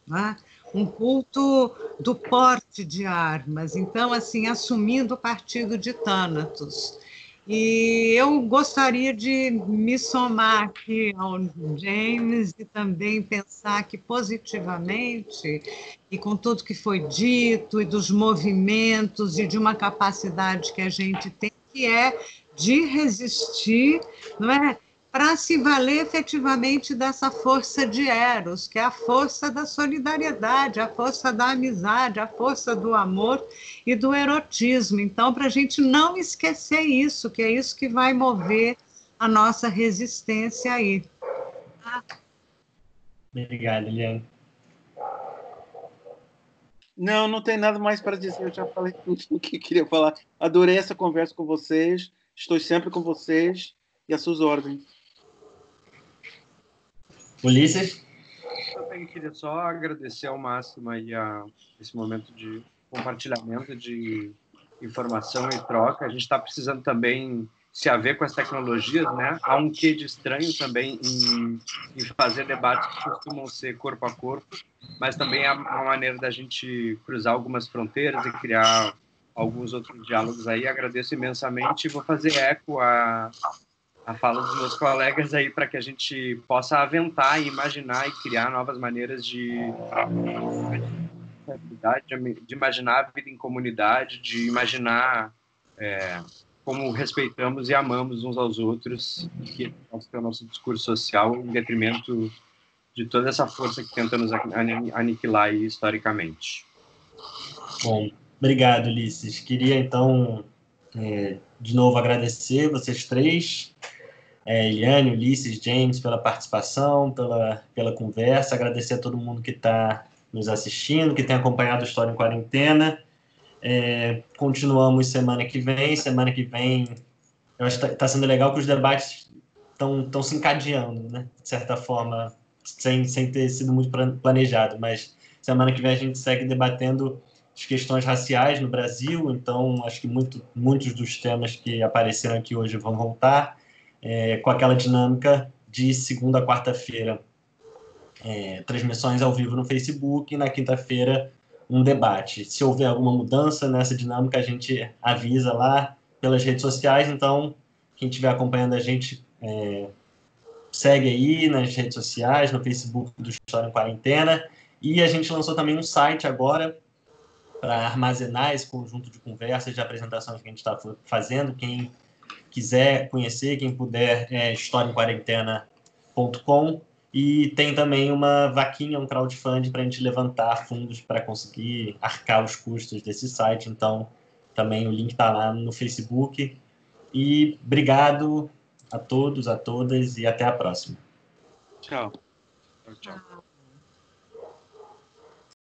né? Um culto do porte de armas. Então, assim, assumindo o partido de Thanatos. E eu gostaria de me somar aqui ao James e também pensar que positivamente, e com tudo que foi dito, e dos movimentos, e de uma capacidade que a gente tem, que é de resistir, não é? Para se valer efetivamente dessa força de Eros, que é a força da solidariedade, a força da amizade, a força do amor e do erotismo. Então, para a gente não esquecer isso, que é isso que vai mover a nossa resistência aí. Obrigado, Eliane. Não tem nada mais para dizer. Eu já falei tudo o que queria falar. Adorei essa conversa com vocês. Estou sempre com vocês e às suas ordens. Ulisses? Eu também queria só agradecer ao máximo aí esse momento de compartilhamento de informação e troca. A gente está precisando também se haver com as tecnologias, né? Há um quê de estranho também em fazer debates que costumam ser corpo a corpo, mas também há uma maneira da gente cruzar algumas fronteiras e criar alguns outros diálogos aí. Agradeço imensamente e vou fazer eco a fala dos meus colegas aí para que a gente possa aventar e imaginar e criar novas maneiras de imaginar a vida em comunidade, de imaginar como respeitamos e amamos uns aos outros, que é o nosso discurso social em detrimento de toda essa força que tenta nos aniquilar aí, historicamente. Bom, obrigado, Ulisses. Queria, então, de novo agradecer vocês três, Eliane, Ulisses, James, pela participação, pela conversa, agradecer a todo mundo que está nos assistindo, que tem acompanhado a História em Quarentena. Continuamos semana que vem. Semana que vem, eu acho que está sendo legal que os debates estão se encadeando, né? De certa forma, sem ter sido muito planejado, mas semana que vem a gente segue debatendo as questões raciais no Brasil, então acho que muitos dos temas que apareceram aqui hoje vão voltar, com aquela dinâmica de segunda a quarta-feira, transmissões ao vivo no Facebook, e na quinta-feira um debate. Se houver alguma mudança nessa dinâmica, a gente avisa lá pelas redes sociais, então quem estiver acompanhando a gente segue aí nas redes sociais, no Facebook do História em Quarentena, e a gente lançou também um site agora para armazenar esse conjunto de conversas, de apresentações que a gente está fazendo. Quem quiser conhecer, quem puder, historiaemquarentena.com, e tem também uma vaquinha, um crowdfunding para a gente levantar fundos para conseguir arcar os custos desse site. Então, também o link está lá no Facebook. E obrigado a todos, a todas, e até a próxima. Tchau. Tchau.